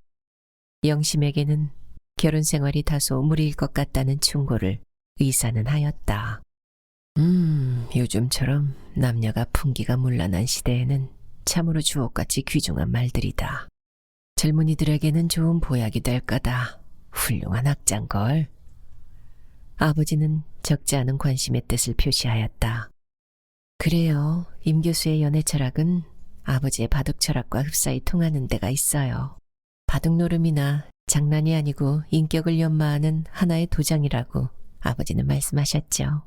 영심에게는 결혼 생활이 다소 무리일 것 같다는 충고를 의사는 하였다. 요즘처럼 남녀가 풍기가 문란한 시대에는 참으로 주옥같이 귀중한 말들이다. 젊은이들에게는 좋은 보약이 될 거다. 훌륭한 학자인걸. 아버지는 적지 않은 관심의 뜻을 표시하였다. 그래요. 임 교수의 연애 철학은 아버지의 바둑 철학과 흡사히 통하는 데가 있어요. 바둑 노름이나 장난이 아니고 인격을 연마하는 하나의 도장이라고 아버지는 말씀하셨죠.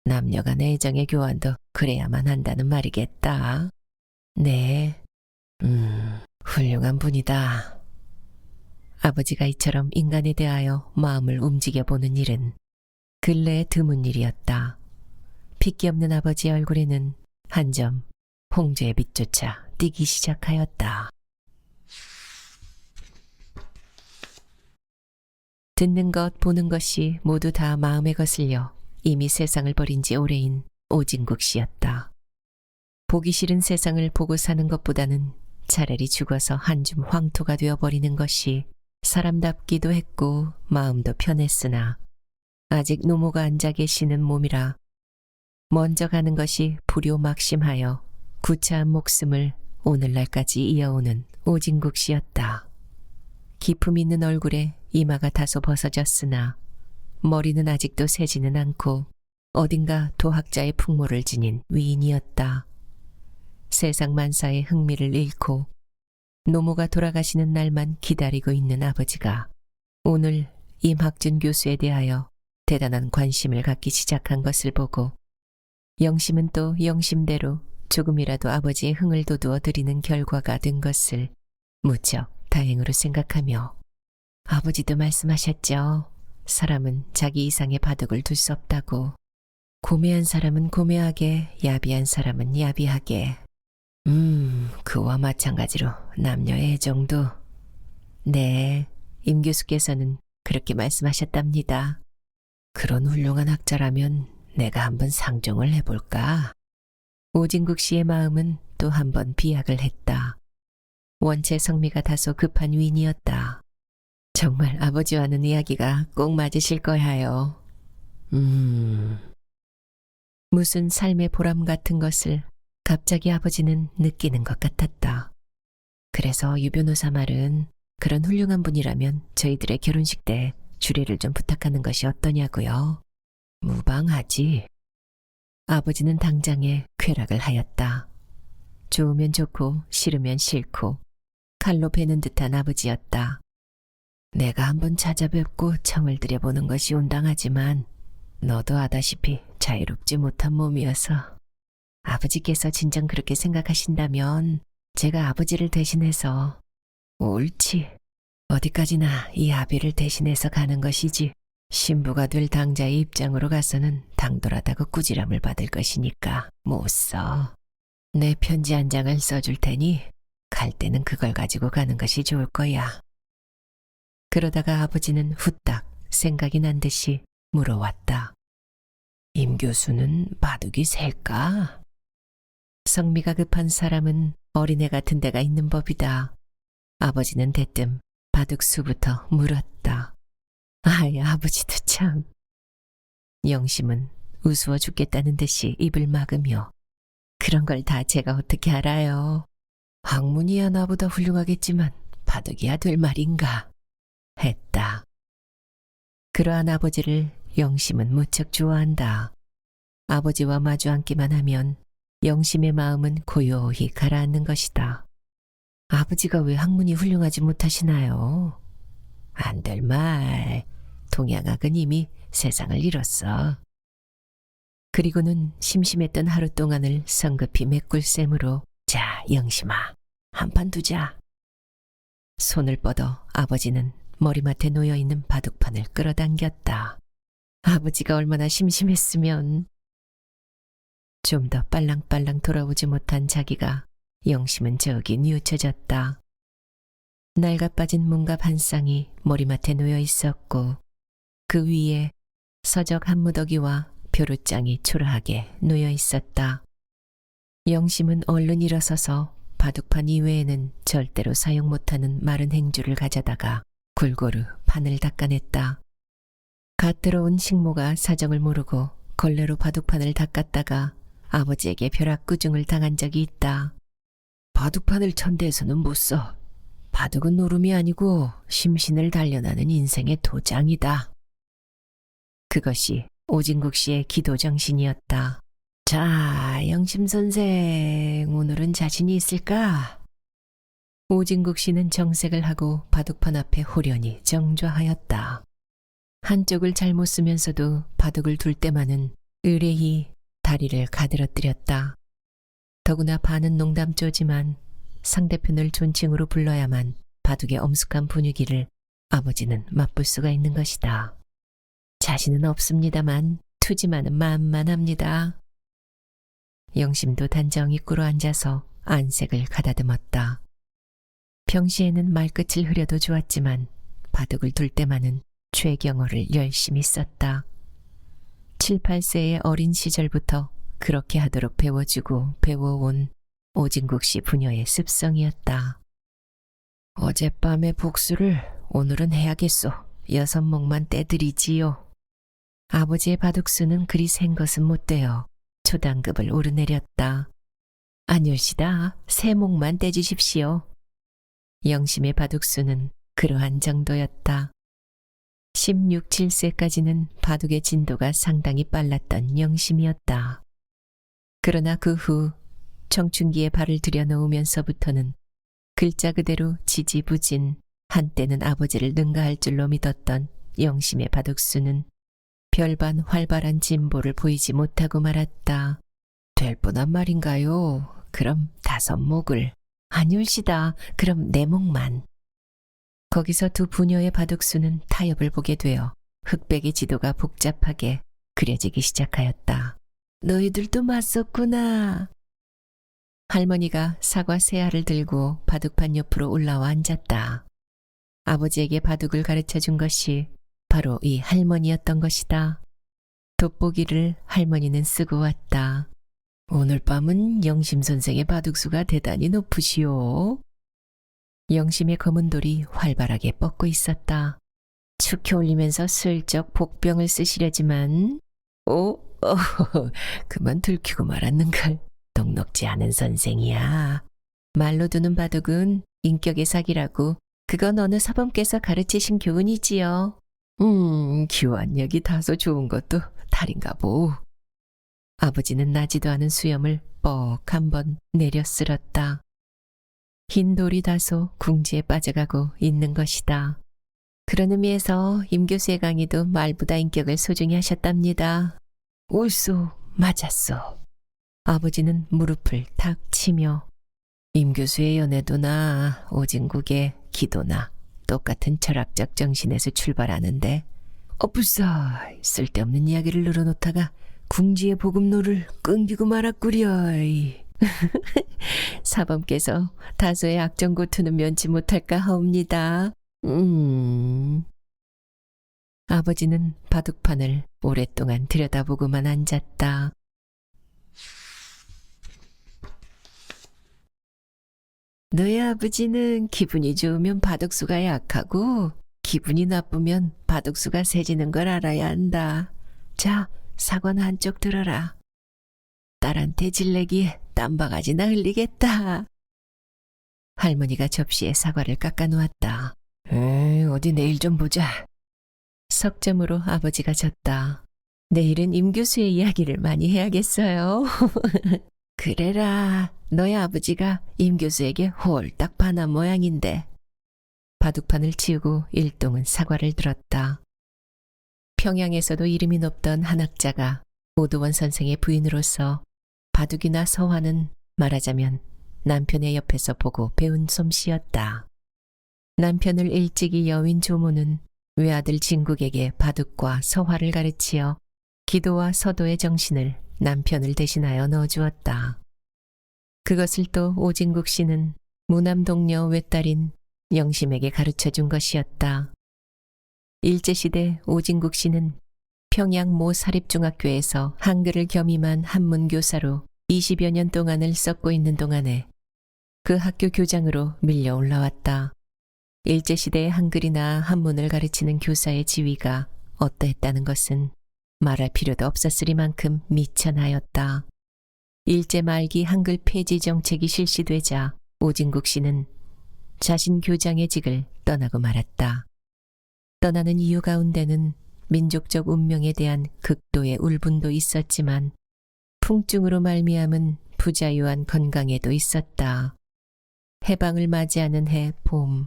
남녀 간의 애정의 교환도 그래야만 한다는 말이겠다. 네, 훌륭한 분이다. 아버지가 이처럼 인간에 대하여 마음을 움직여보는 일은 근래에 드문 일이었다. 핏기 없는 아버지의 얼굴에는 한 점 홍조의 빛조차 띄기 시작하였다. 듣는 것, 보는 것이 모두 다 마음에 거슬려 이미 세상을 버린 지 오래인 오진국 씨였다. 보기 싫은 세상을 보고 사는 것보다는 차라리 죽어서 한 줌 황토가 되어버리는 것이 사람답기도 했고 마음도 편했으나 아직 노모가 앉아 계시는 몸이라 먼저 가는 것이 불효막심하여 구차한 목숨을 오늘날까지 이어오는 오진국 씨였다. 기품 있는 얼굴에 이마가 다소 벗어졌으나 머리는 아직도 새지는 않고 어딘가 도학자의 풍모를 지닌 위인이었다. 세상 만사의 흥미를 잃고 노모가 돌아가시는 날만 기다리고 있는 아버지가 오늘 임학준 교수에 대하여 대단한 관심을 갖기 시작한 것을 보고 영심은 또 영심대로 조금이라도 아버지의 흥을 돋우어 드리는 결과가 된 것을 무척 다행으로 생각하며 아버지도 말씀하셨죠. 사람은 자기 이상의 바둑을 둘 수 없다고. 고매한 사람은 고매하게, 야비한 사람은 야비하게. 그와 마찬가지로 남녀의 애정도. 네, 임 교수께서는 그렇게 말씀하셨답니다. 그런 훌륭한 학자라면 내가 한번 상종을 해볼까? 오진국 씨의 마음은 또 한 번 비약을 했다. 원체 성미가 다소 급한 위인이었다. 정말 아버지와는 이야기가 꼭 맞으실 거야요. 무슨 삶의 보람 같은 것을 갑자기 아버지는 느끼는 것 같았다. 그래서 유 변호사 말은 그런 훌륭한 분이라면 저희들의 결혼식 때 주례를 좀 부탁하는 것이 어떠냐고요. 무방하지. 아버지는 당장에 쾌락을 하였다. 좋으면 좋고 싫으면 싫고 칼로 베는 듯한 아버지였다. 내가 한번 찾아뵙고 청을 들여보는 것이 온당하지만 너도 아다시피 자유롭지 못한 몸이어서 아버지께서 진정 그렇게 생각하신다면 제가 아버지를 대신해서 옳지. 어디까지나 이 아비를 대신해서 가는 것이지 신부가 될 당자의 입장으로 가서는 당돌하다고 꾸지람을 받을 것이니까 못 써. 내 편지 한 장을 써줄 테니 갈 때는 그걸 가지고 가는 것이 좋을 거야. 그러다가 아버지는 후딱 생각이 난 듯이 물어왔다. 임 교수는 바둑이 셀까? 성미가 급한 사람은 어린애 같은 데가 있는 법이다. 아버지는 대뜸 바둑수부터 물었다. 아이, 아버지도 참. 영심은 우스워 죽겠다는 듯이 입을 막으며 그런 걸 다 제가 어떻게 알아요. 학문이야 나보다 훌륭하겠지만 바둑이야 될 말인가 했다. 그러한 아버지를 영심은 무척 좋아한다. 아버지와 마주 앉기만 하면 영심의 마음은 고요히 가라앉는 것이다. 아버지가 왜 학문이 훌륭하지 못하시나요? 안 될 말. 동양학은 이미 세상을 잃었어. 그리고는 심심했던 하루 동안을 성급히 메꿀 셈으로 자, 영심아, 한판 두자. 손을 뻗어 아버지는 머리맡에 놓여있는 바둑판을 끌어당겼다. 아버지가 얼마나 심심했으면. 좀 더 빨랑빨랑 돌아오지 못한 자기가 영심은 저기 뉘우쳐졌다. 낡아빠진 문갑 한 쌍이 머리맡에 놓여 있었고 그 위에 서적 한 무더기와 벼루장이 초라하게 놓여 있었다. 영심은 얼른 일어서서 바둑판 이외에는 절대로 사용 못하는 마른 행주를 가져다가 골고루 판을 닦아냈다. 갓 들어온 식모가 사정을 모르고 걸레로 바둑판을 닦았다가 아버지에게 벼락구중을 당한 적이 있다. 바둑판을 천대에서는 못 써. 바둑은 노름이 아니고 심신을 단련하는 인생의 도장이다. 그것이 오진국 씨의 기도 정신이었다. 자, 영심 선생, 오늘은 자신이 있을까? 오진국 씨는 정색을 하고 바둑판 앞에 호련히 정좌하였다. 한쪽을 잘못 쓰면서도 바둑을 둘 때만은 의뢰히 다리를 가들어뜨렸다. 더구나 반은 농담조지만 상대편을 존칭으로 불러야만 바둑의 엄숙한 분위기를 아버지는 맛볼 수가 있는 것이다. 자신은 없습니다만 투지만은 만만합니다. 영심도 단정히 꿇어 앉아서 안색을 가다듬었다. 평시에는 말끝을 흐려도 좋았지만 바둑을 둘 때만은 최경호를 열심히 썼다. 7, 8세의 어린 시절부터 그렇게 하도록 배워주고 배워온 오진국 씨 부녀의 습성이었다. 어젯밤의 복수를 오늘은 해야겠소. 6몫만 떼드리지요. 아버지의 바둑수는 그리 센 것은 못되어 초당급을 오르내렸다. 안율시다. 3몫만 떼주십시오. 영심의 바둑수는 그러한 정도였다. 16, 7세까지는 바둑의 진도가 상당히 빨랐던 영심이었다. 그러나 그 후 청춘기에 발을 들여놓으면서부터는 글자 그대로 지지부진 한때는 아버지를 능가할 줄로 믿었던 영심의 바둑수는 별반 활발한 진보를 보이지 못하고 말았다. 될 뻔한 말인가요? 그럼 5몫을. 안율시다. 그럼 4몫만. 거기서 두 부녀의 바둑수는 타협을 보게 되어 흑백의 지도가 복잡하게 그려지기 시작하였다. 너희들도 맞섰구나. 할머니가 사과 3알을 들고 바둑판 옆으로 올라와 앉았다. 아버지에게 바둑을 가르쳐 준 것이 바로 이 할머니였던 것이다. 돋보기를 할머니는 쓰고 왔다. 오늘 밤은 영심 선생의 바둑수가 대단히 높으시오. 영심의 검은 돌이 활발하게 뻗고 있었다. 축혀 올리면서 슬쩍 복병을 쓰시려지만 그만 들키고 말았는걸. 녹록지 않은 선생이야. 말로 두는 바둑은 인격의 사기라고 그건 어느 사범께서 가르치신 교훈이지요. 기완력이 다소 좋은 것도 달인가 보. 아버지는 나지도 않은 수염을 뻑 한번 내려 쓸었다. 흰 돌이 다소 궁지에 빠져가고 있는 것이다. 그런 의미에서 임 교수의 강의도 말보다 인격을 소중히 하셨답니다. 옳소, 맞았소. 아버지는 무릎을 탁 치며 임 교수의 연애도나 오진국의 기도나 똑같은 철학적 정신에서 출발하는데 불사 쓸데없는 이야기를 늘어놓다가 궁지의 보급로를 끊기고 말았구려. 사범께서 다소의 악정고투는 면치 못할까 하옵니다. 아버지는 바둑판을 오랫동안 들여다보고만 앉았다. 너희 아버지는 기분이 좋으면 바둑수가 약하고 기분이 나쁘면 바둑수가 세지는 걸 알아야 한다. 자, 사관 한쪽 들어라. 딸한테 질레기에 땀바가지나 흘리겠다. 할머니가 접시에 사과를 깎아 놓았다. 어디 내일 좀 보자. 석점으로 아버지가 졌다. 내일은 임 교수의 이야기를 많이 해야겠어요. 그래라, 너희 아버지가 임 교수에게 홀딱 반한 모양인데. 바둑판을 치우고 일동은 사과를 들었다. 평양에서도 이름이 높던 한학자가 오도원 선생의 부인으로서 바둑이나 서화는 말하자면 남편의 옆에서 보고 배운 솜씨였다. 남편을 일찍이 여윈 조모는 외아들 진국에게 바둑과 서화를 가르치어 기도와 서도의 정신을 남편을 대신하여 넣어주었다. 그것을 또 오진국 씨는 무남동녀 외딸인 영심에게 가르쳐준 것이었다. 일제시대 오진국 씨는 평양 모 사립중학교에서 한글을 겸임한 한문교사로 20여 년 동안을 썩고 있는 동안에 그 학교 교장으로 밀려 올라왔다. 일제시대의 한글이나 한문을 가르치는 교사의 지위가 어떠했다는 것은 말할 필요도 없었으리만큼 미천하였다. 일제 말기 한글 폐지 정책이 실시되자 오진국 씨는 자신 교장의 직을 떠나고 말았다. 떠나는 이유 가운데는 민족적 운명에 대한 극도의 울분도 있었지만 풍증으로 말미암은 부자유한 건강에도 있었다. 해방을 맞이하는 해 봄,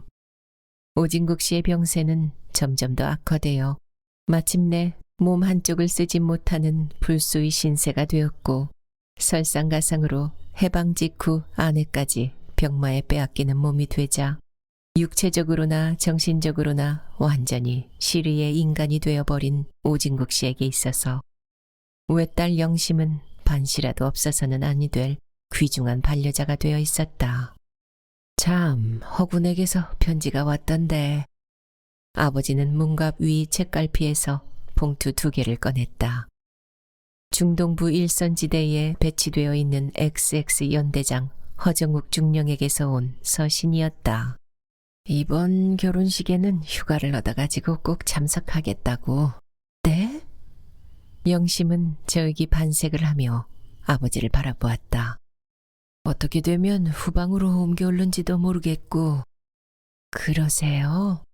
오진국 씨의 병세는 점점 더 악화되어 마침내 몸 한쪽을 쓰지 못하는 불수의 신세가 되었고 설상가상으로 해방 직후 아내까지 병마에 빼앗기는 몸이 되자 육체적으로나 정신적으로나 완전히 시리의 인간이 되어버린 오진국 씨에게 있어서 외딸 영심은 반시라도 없어서는 아니 될 귀중한 반려자가 되어 있었다. 참, 허군에게서 편지가 왔던데. 아버지는 문갑 위 책갈피에서 봉투 2개를 꺼냈다. 중동부 일선지대에 배치되어 있는 XX 연대장 허정욱 중령에게서 온 서신이었다. 이번 결혼식에는 휴가를 얻어가지고 꼭 참석하겠다고. 네? 영심은 저기 반색을 하며 아버지를 바라보았다. 어떻게 되면 후방으로 옮겨 올는지도 모르겠고. 그러세요?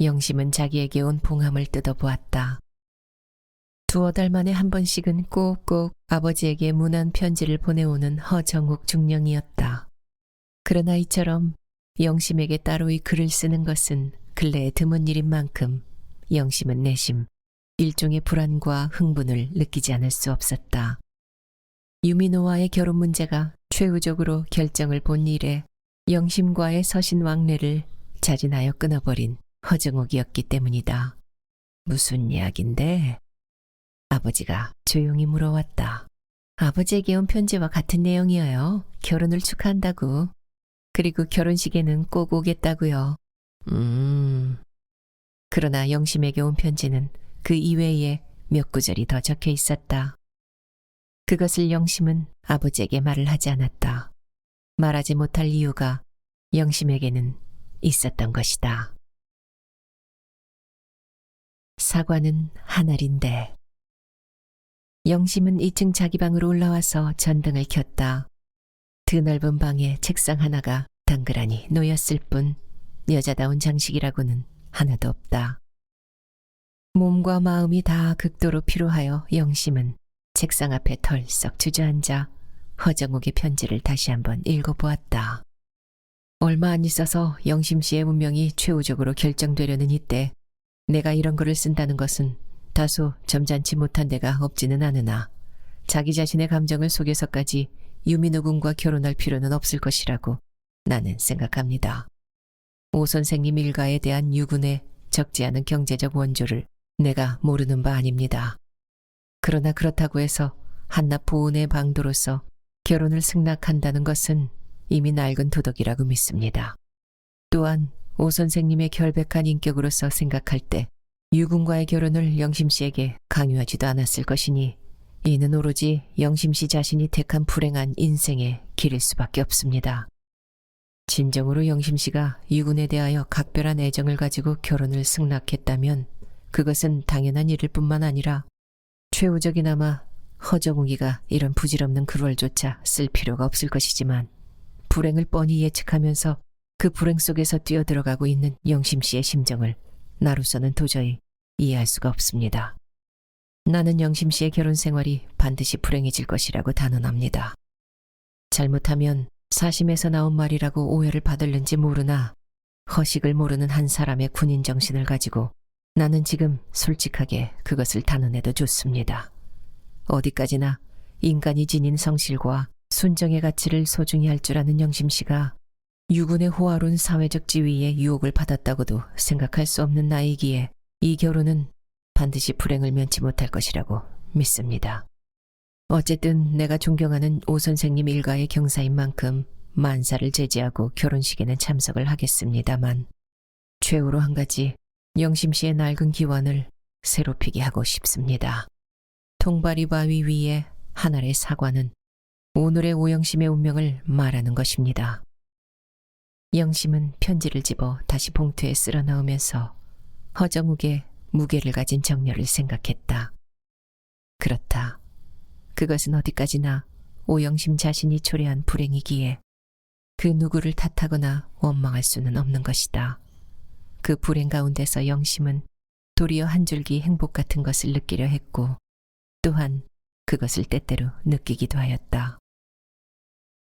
영심은 자기에게 온 봉함을 뜯어보았다. 2달 만에 한 번씩은 꼭꼭 아버지에게 문안 편지를 보내오는 허정욱 중령이었다. 그러나 이처럼 영심에게 따로이 글을 쓰는 것은 근래에 드문 일인 만큼 영심은 내심 일종의 불안과 흥분을 느끼지 않을 수 없었다. 유민호와의 결혼 문제가 최후적으로 결정을 본 이래 영심과의 서신 왕래를 자진하여 끊어버린 허정옥이었기 때문이다. 무슨 이야긴데? 아버지가 조용히 물어왔다. 아버지에게 온 편지와 같은 내용이어요. 결혼을 축하한다고. 그리고 결혼식에는 꼭 오겠다고요. 그러나 영심에게 온 편지는 그 이외에 몇 구절이 더 적혀 있었다. 그것을 영심은 아버지에게 말을 하지 않았다. 말하지 못할 이유가 영심에게는 있었던 것이다. 사과는 한 알인데 영심은 2층 자기 방으로 올라와서 전등을 켰다. 드넓은 방에 책상 하나가 당그라니 놓였을 뿐 여자다운 장식이라고는 하나도 없다. 몸과 마음이 다 극도로 피로하여 영심은 책상 앞에 털썩 주저앉아 허정욱의 편지를 다시 한번 읽어보았다. 얼마 안 있어서 영심 씨의 운명이 최후적으로 결정되려는 이때 내가 이런 글을 쓴다는 것은 다소 점잖지 못한 데가 없지는 않으나 자기 자신의 감정을 속여서까지 유민호 군과 결혼할 필요는 없을 것이라고 나는 생각합니다. 오 선생님 일가에 대한 유군의 적지 않은 경제적 원조를 내가 모르는 바 아닙니다. 그러나 그렇다고 해서 한낱 보은의 방도로서 결혼을 승낙한다는 것은 이미 낡은 도덕이라고 믿습니다. 또한 오 선생님의 결백한 인격으로서 생각할 때 유군과의 결혼을 영심 씨에게 강요하지도 않았을 것이니 이는 오로지 영심 씨 자신이 택한 불행한 인생의 길일 수밖에 없습니다. 진정으로 영심 씨가 유군에 대하여 각별한 애정을 가지고 결혼을 승낙했다면 그것은 당연한 일일 뿐만 아니라 최후적이나마 허정욱이가 이런 부질없는 글월조차 쓸 필요가 없을 것이지만 불행을 뻔히 예측하면서 그 불행 속에서 뛰어들어가고 있는 영심 씨의 심정을 나로서는 도저히 이해할 수가 없습니다. 나는 영심 씨의 결혼 생활이 반드시 불행해질 것이라고 단언합니다. 잘못하면 사심에서 나온 말이라고 오해를 받을는지 모르나 허식을 모르는 한 사람의 군인 정신을 가지고 나는 지금 솔직하게 그것을 단언해도 좋습니다. 어디까지나 인간이 지닌 성실과 순정의 가치를 소중히 할 줄 아는 영심 씨가 유군의 호화로운 사회적 지위에 유혹을 받았다고도 생각할 수 없는 나이기에 이 결혼은 반드시 불행을 면치 못할 것이라고 믿습니다. 어쨌든 내가 존경하는 오 선생님 일가의 경사인 만큼 만사를 제지하고 결혼식에는 참석을 하겠습니다만 최후로 한 가지 영심 씨의 낡은 기원을 새로 피게 하고 싶습니다. 통바리 바위 위에 한 알의 사과는 오늘의 오영심의 운명을 말하는 것입니다. 영심은 편지를 집어 다시 봉투에 쓸어 넣으면서 허정욱의 무게를 가진 정열을 생각했다. 그렇다. 그것은 어디까지나 오영심 자신이 초래한 불행이기에 그 누구를 탓하거나 원망할 수는 없는 것이다. 그 불행 가운데서 영심은 도리어 한 줄기 행복 같은 것을 느끼려 했고 또한 그것을 때때로 느끼기도 하였다.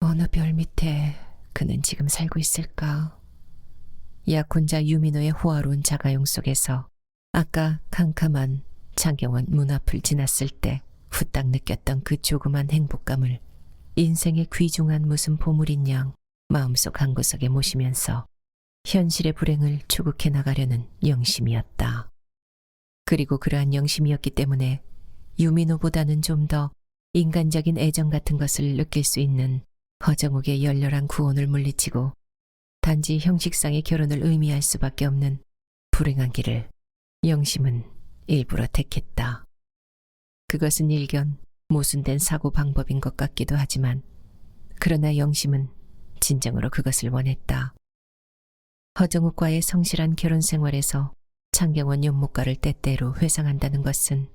어느 별 밑에 그는 지금 살고 있을까? 약혼자 유민호의 호화로운 자가용 속에서 아까 캄캄한 창경원 문 앞을 지났을 때 후딱 느꼈던 그 조그만 행복감을 인생의 귀중한 무슨 보물인 양 마음속 한구석에 모시면서 현실의 불행을 추국해 나가려는 영심이었다. 그리고 그러한 영심이었기 때문에 유민호보다는 좀 더 인간적인 애정 같은 것을 느낄 수 있는 허정욱의 열렬한 구혼을 물리치고 단지 형식상의 결혼을 의미할 수밖에 없는 불행한 길을 영심은 일부러 택했다. 그것은 일견 모순된 사고 방법인 것 같기도 하지만 그러나 영심은 진정으로 그것을 원했다. 허정욱과의 성실한 결혼 생활에서 창경원 연못가를 때때로 회상한다는 것은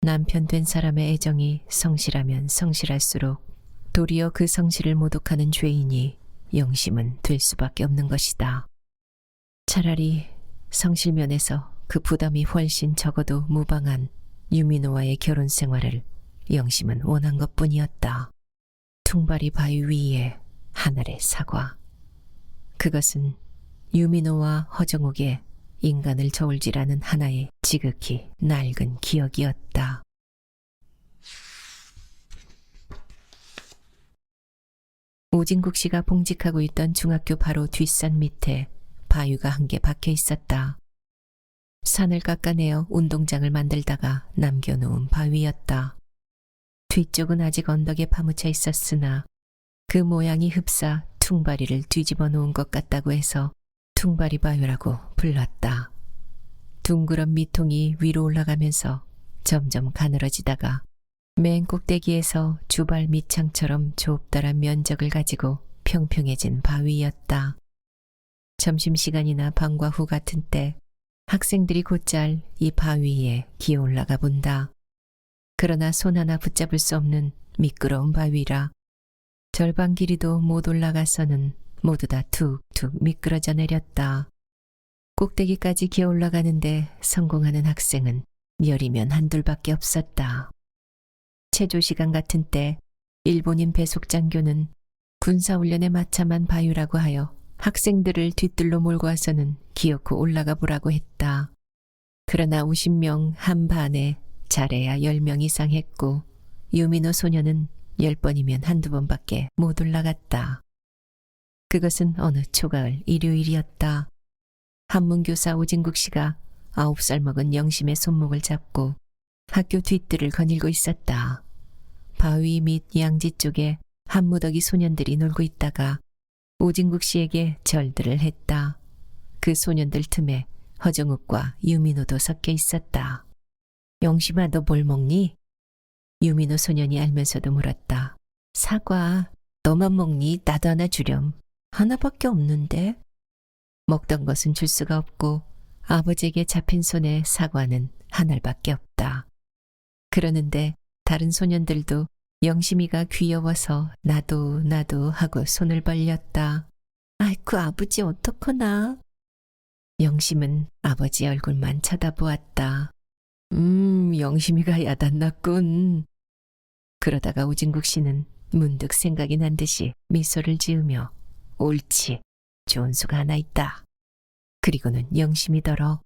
남편 된 사람의 애정이 성실하면 성실할수록 도리어 그 성실을 모독하는 죄인이 영심은 될 수밖에 없는 것이다. 차라리 성실면에서 그 부담이 훨씬 적어도 무방한 유민호와의 결혼 생활을 영심은 원한 것뿐이었다. 퉁바리 바위 위에 하늘의 사과. 그것은 유민호와 허정욱의 인간을 저울질하는 하나의 지극히 낡은 기억이었다. 오진국 씨가 봉직하고 있던 중학교 바로 뒷산 밑에 바위가 한 개 박혀 있었다. 산을 깎아내어 운동장을 만들다가 남겨놓은 바위였다. 뒤쪽은 아직 언덕에 파묻혀 있었으나 그 모양이 흡사 퉁바리를 뒤집어 놓은 것 같다고 해서 퉁바리 바위라고 불렀다. 둥그런 미통이 위로 올라가면서 점점 가늘어지다가 맨 꼭대기에서 주발 밑창처럼 좁다란 면적을 가지고 평평해진 바위였다. 점심시간이나 방과 후 같은 때 학생들이 곧잘 이 바위에 기어 올라가 본다. 그러나 손 하나 붙잡을 수 없는 미끄러운 바위라 절반 길이도 못 올라가서는 모두 다 툭툭 미끄러져 내렸다. 꼭대기까지 기어 올라가는데 성공하는 학생은 열이면 한둘밖에 없었다. 체조 시간 같은 때 일본인 배속 장교는 군사훈련에 마참한 바위라고 하여 학생들을 뒤뜰로 몰고 와서는 기어코 올라가 보라고 했다. 그러나 50명 한 반에 잘해야 10명 이상 했고 유민호 소녀는 10번이면 한두 번밖에 못 올라갔다. 그것은 어느 초가을 일요일이었다. 한문교사 오진국 씨가 9살 먹은 영심의 손목을 잡고 학교 뒤뜰을 거닐고 있었다. 바위 밑 양지 쪽에 한무더기 소년들이 놀고 있다가 오진국 씨에게 절들을 했다. 그 소년들 틈에 허정욱과 유민호도 섞여 있었다. 영심아, 너 뭘 먹니? 유민호 소년이 알면서도 물었다. 사과. 너만 먹니? 나도 하나 주렴. 하나밖에 없는데? 먹던 것은 줄 수가 없고 아버지에게 잡힌 손에 사과는 한 알밖에 없다. 그러는데 다른 소년들도 영심이가 귀여워서 나도 하고 손을 벌렸다. 아이쿠, 아버지 어떡하나? 영심은 아버지 얼굴만 쳐다보았다. 영심이가 야단났군. 그러다가 오진국 씨는 문득 생각이 난 듯이 미소를 지으며 옳지, 좋은 수가 하나 있다. 그리고는 영심이더러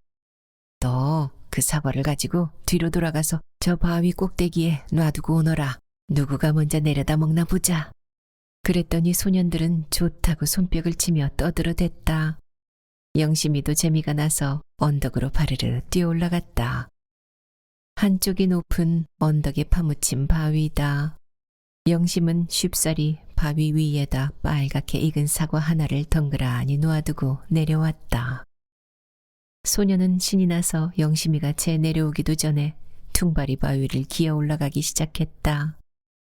너 그 사과를 가지고 뒤로 돌아가서 저 바위 꼭대기에 놔두고 오너라. 누구가 먼저 내려다 먹나 보자. 그랬더니 소년들은 좋다고 손뼉을 치며 떠들어댔다. 영심이도 재미가 나서 언덕으로 바르르 뛰어 올라갔다. 한쪽이 높은 언덕에 파묻힌 바위다. 영심은 쉽사리 바위 위에다 빨갛게 익은 사과 하나를 덩그라니 놓아두고 내려왔다. 소녀는 신이 나서 영심이가 채 내려오기도 전에 퉁바리 바위를 기어 올라가기 시작했다.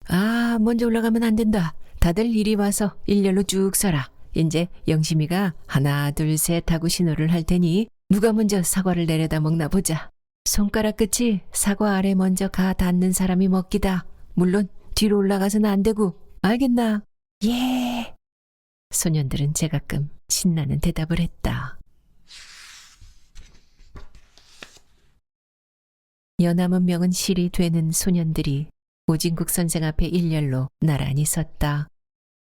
아, 먼저 올라가면 안 된다. 다들 이리 와서 일렬로 쭉 서라. 이제 영심이가 하나 둘 셋 하고 신호를 할 테니 누가 먼저 사과를 내려다 먹나 보자. 손가락 끝이 사과 아래 먼저 가 닿는 사람이 먹기다. 물론 뒤로 올라가서는 안 되고. 알겠나? 예. 소년들은 제가끔 신나는 대답을 했다. 연함은 명은 실이 되는 소년들이 오진국 선생 앞에 일렬로 나란히 섰다.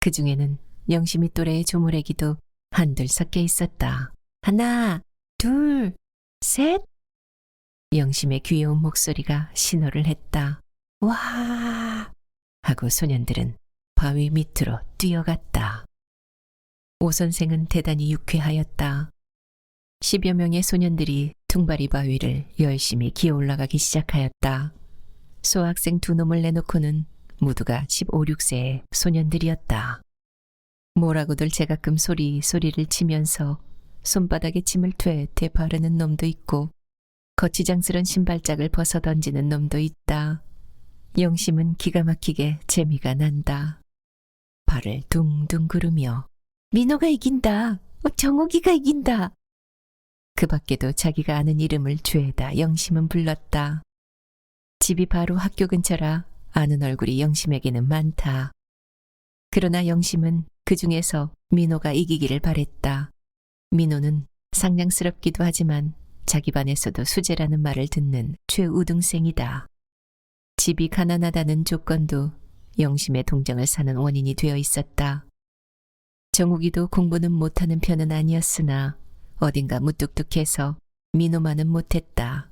그 중에는 영심이 또래의 조물애기도 한둘 섞여 있었다. 하나, 둘, 셋. 영심의 귀여운 목소리가 신호를 했다. 와! 하고 소년들은 바위 밑으로 뛰어갔다. 오 선생은 대단히 유쾌하였다. 10여 명의 소년들이 퉁바리 바위를 열심히 기어 올라가기 시작하였다. 소학생 두 놈을 내놓고는 모두가 15, 16세의 소년들이었다. 뭐라고들 제가끔 소리를 치면서 손바닥에 침을 퇴퇴 바르는 놈도 있고 거치장스런 신발짝을 벗어 던지는 놈도 있다. 영심은 기가 막히게 재미가 난다. 발을 둥둥 구르며 민호가 이긴다. 정욱이가 이긴다. 그 밖에도 자기가 아는 이름을 죄다 영심은 불렀다. 집이 바로 학교 근처라 아는 얼굴이 영심에게는 많다. 그러나 영심은 그 중에서 민호가 이기기를 바랬다. 민호는 상냥스럽기도 하지만 자기 반에서도 수재라는 말을 듣는 최우등생이다. 집이 가난하다는 조건도 영심의 동정을 사는 원인이 되어 있었다. 정욱이도 공부는 못하는 편은 아니었으나 어딘가 무뚝뚝해서 민호만은 못했다.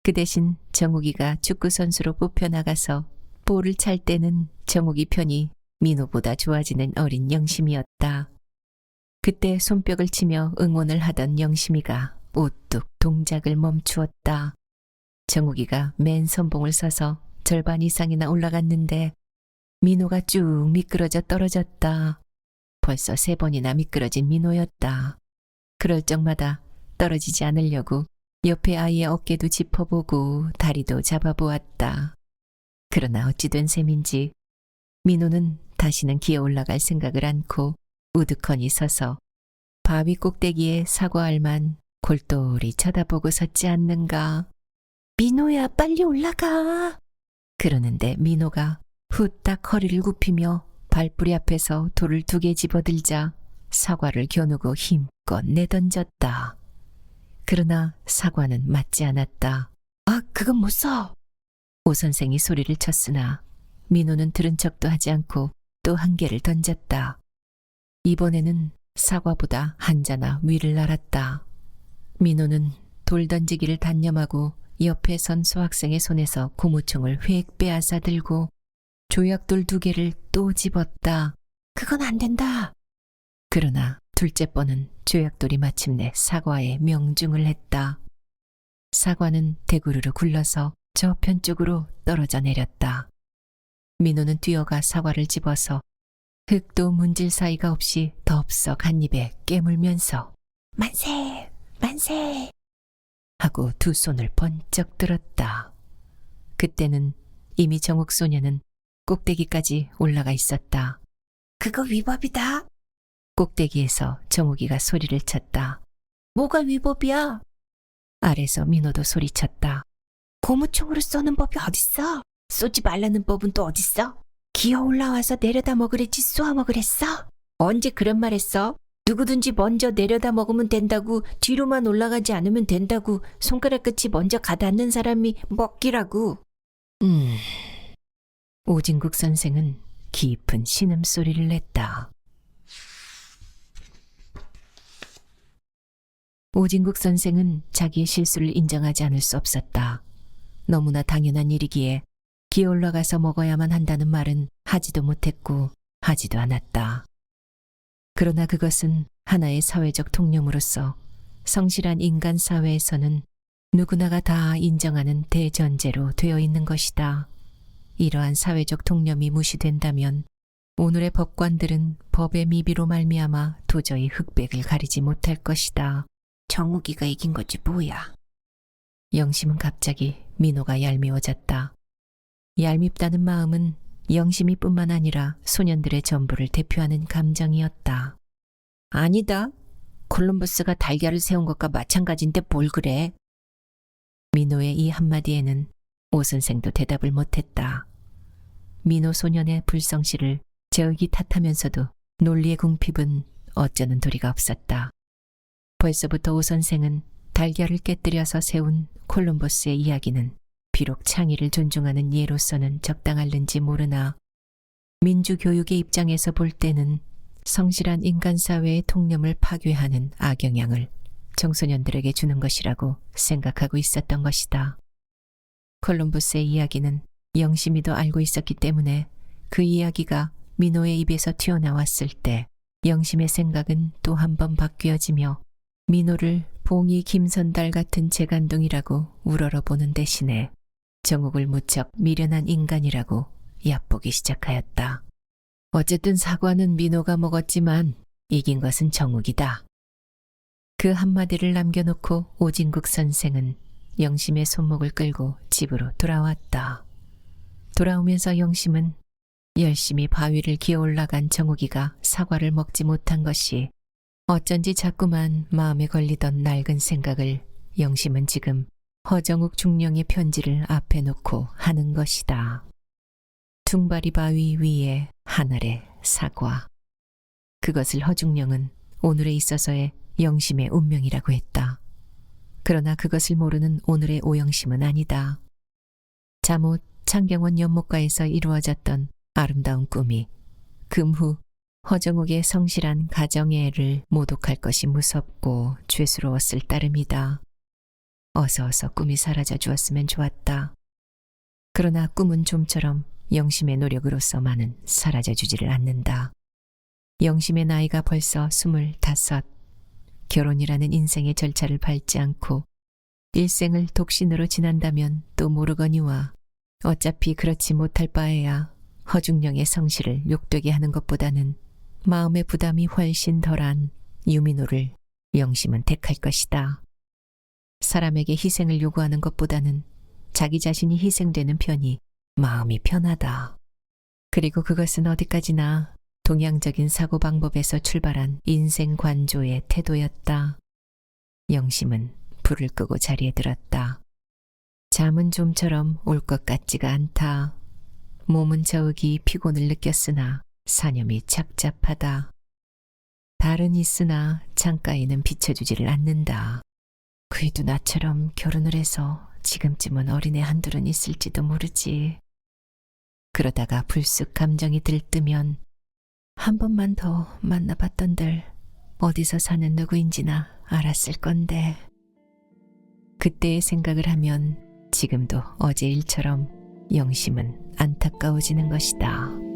그 대신 정욱이가 축구선수로 뽑혀나가서 볼을 찰 때는 정욱이 편이 민호보다 좋아지는 어린 영심이었다. 그때 손뼉을 치며 응원을 하던 영심이가 우뚝 동작을 멈추었다. 정욱이가 맨 선봉을 서서 절반 이상이나 올라갔는데 민호가 쭉 미끄러져 떨어졌다. 벌써 3번이나 미끄러진 민호였다. 그럴 적마다 떨어지지 않으려고 옆에 아이의 어깨도 짚어보고 다리도 잡아보았다. 그러나 어찌 된 셈인지 민호는 다시는 기어 올라갈 생각을 않고 우두커니 서서 바위 꼭대기에 사과알만 골똘히 쳐다보고 섰지 않는가. 민호야, 빨리 올라가. 그러는데 민호가 후딱 허리를 굽히며 발뿌리 앞에서 돌을 2개 집어들자 사과를 겨누고 힘껏 내던졌다. 그러나 사과는 맞지 않았다. 아, 그건 못 써! 오 선생이 소리를 쳤으나 민호는 들은 척도 하지 않고 또 1개를 던졌다. 이번에는 사과보다 한자나 위를 날았다. 민호는 돌 던지기를 단념하고 옆에 선 수학생의 손에서 고무총을 휙 빼앗아 들고 조약돌 2개를 또 집었다. 그건 안 된다. 그러나 둘째 번은 조약돌이 마침내 사과에 명중을 했다. 사과는 대구르르 굴러서 저편 쪽으로 떨어져 내렸다. 민호는 뛰어가 사과를 집어서 흙도 문질 사이가 없이 덥석 한 입에 깨물면서 만세! 만세! 하고 2 손을 번쩍 들었다. 그때는 이미 정욱 소녀는 꼭대기까지 올라가 있었다. 그거 위법이다. 꼭대기에서 정욱이가 소리를 쳤다. 뭐가 위법이야? 아래서 민호도 소리쳤다. 고무총으로 쏘는 법이 어딨어? 쏘지 말라는 법은 또 어딨어? 기어 올라와서 내려다 먹으랬지 쏘아 먹으랬어? 언제 그런 말 했어? 누구든지 먼저 내려다 먹으면 된다고, 뒤로만 올라가지 않으면 된다고, 손가락 끝이 먼저 가닿는 사람이 먹기라고. 오진국 선생은 깊은 신음소리를 냈다. 오진국 선생은 자기의 실수를 인정하지 않을 수 없었다. 너무나 당연한 일이기에 기어 올라가서 먹어야만 한다는 말은 하지도 못했고 하지도 않았다. 그러나 그것은 하나의 사회적 통념으로서 성실한 인간 사회에서는 누구나가 다 인정하는 대전제로 되어 있는 것이다. 이러한 사회적 통념이 무시된다면 오늘의 법관들은 법의 미비로 말미암아 도저히 흑백을 가리지 못할 것이다. 정욱이가 이긴 거지 뭐야. 영심은 갑자기 민호가 얄미워졌다. 얄밉다는 마음은 영심이뿐만 아니라 소년들의 전부를 대표하는 감정이었다. 아니다. 콜럼버스가 달걀을 세운 것과 마찬가지인데 뭘 그래. 민호의 이 한마디에는 오 선생도 대답을 못했다. 민호 소년의 불성실을 저기 탓하면서도 논리의 궁핍은 어쩌는 도리가 없었다. 벌써부터 오 선생은 달걀을 깨뜨려서 세운 콜럼버스의 이야기는 비록 창의를 존중하는 예로서는 적당할는지 모르나 민주교육의 입장에서 볼 때는 성실한 인간사회의 통념을 파괴하는 악영향을 청소년들에게 주는 것이라고 생각하고 있었던 것이다. 콜럼버스의 이야기는 영심이도 알고 있었기 때문에 그 이야기가 민호의 입에서 튀어나왔을 때 영심의 생각은 또 한 번 바뀌어지며 민호를 봉이 김선달 같은 재간둥이라고 우러러보는 대신에 정욱을 무척 미련한 인간이라고 얕보기 시작하였다. 어쨌든 사과는 민호가 먹었지만 이긴 것은 정욱이다. 그 한마디를 남겨놓고 오진국 선생은 영심의 손목을 끌고 집으로 돌아왔다. 돌아오면서 영심은 열심히 바위를 기어 올라간 정욱이가 사과를 먹지 못한 것이 어쩐지 자꾸만 마음에 걸리던 낡은 생각을 영심은 지금 허정욱 중령의 편지를 앞에 놓고 하는 것이다. 퉁바리 바위 위에 한 알의 사과. 그것을 허중령은 오늘에 있어서의 영심의 운명이라고 했다. 그러나 그것을 모르는 오늘의 오영심은 아니다. 잠옷 창경원 연못가에서 이루어졌던 아름다운 꿈이 금후 허정욱의 성실한 가정의 애를 모독할 것이 무섭고 죄스러웠을 따름이다. 어서 꿈이 사라져 주었으면 좋았다. 그러나 꿈은 좀처럼 영심의 노력으로서만은 사라져 주지를 않는다. 영심의 나이가 벌써 25. 결혼이라는 인생의 절차를 밟지 않고 일생을 독신으로 지난다면 또 모르거니와 어차피 그렇지 못할 바에야 허중령의 성실을 욕되게 하는 것보다는 마음의 부담이 훨씬 덜한 유민호를 영심은 택할 것이다. 사람에게 희생을 요구하는 것보다는 자기 자신이 희생되는 편이 마음이 편하다. 그리고 그것은 어디까지나 동양적인 사고방법에서 출발한 인생 관조의 태도였다. 영심은 불을 끄고 자리에 들었다. 잠은 좀처럼 올 것 같지가 않다. 몸은 저기 피곤을 느꼈으나 사념이 착잡하다. 달은 있으나 창가에는 비춰주지를 않는다. 그래도 나처럼 결혼을 해서 지금쯤은 어린애 한둘은 있을지도 모르지. 그러다가 불쑥 감정이 들뜨면 한 번만 더 만나봤던들 어디서 사는 누구인지나 알았을 건데. 그때의 생각을 하면 지금도 어제 일처럼 영심은 안타까워지는 것이다.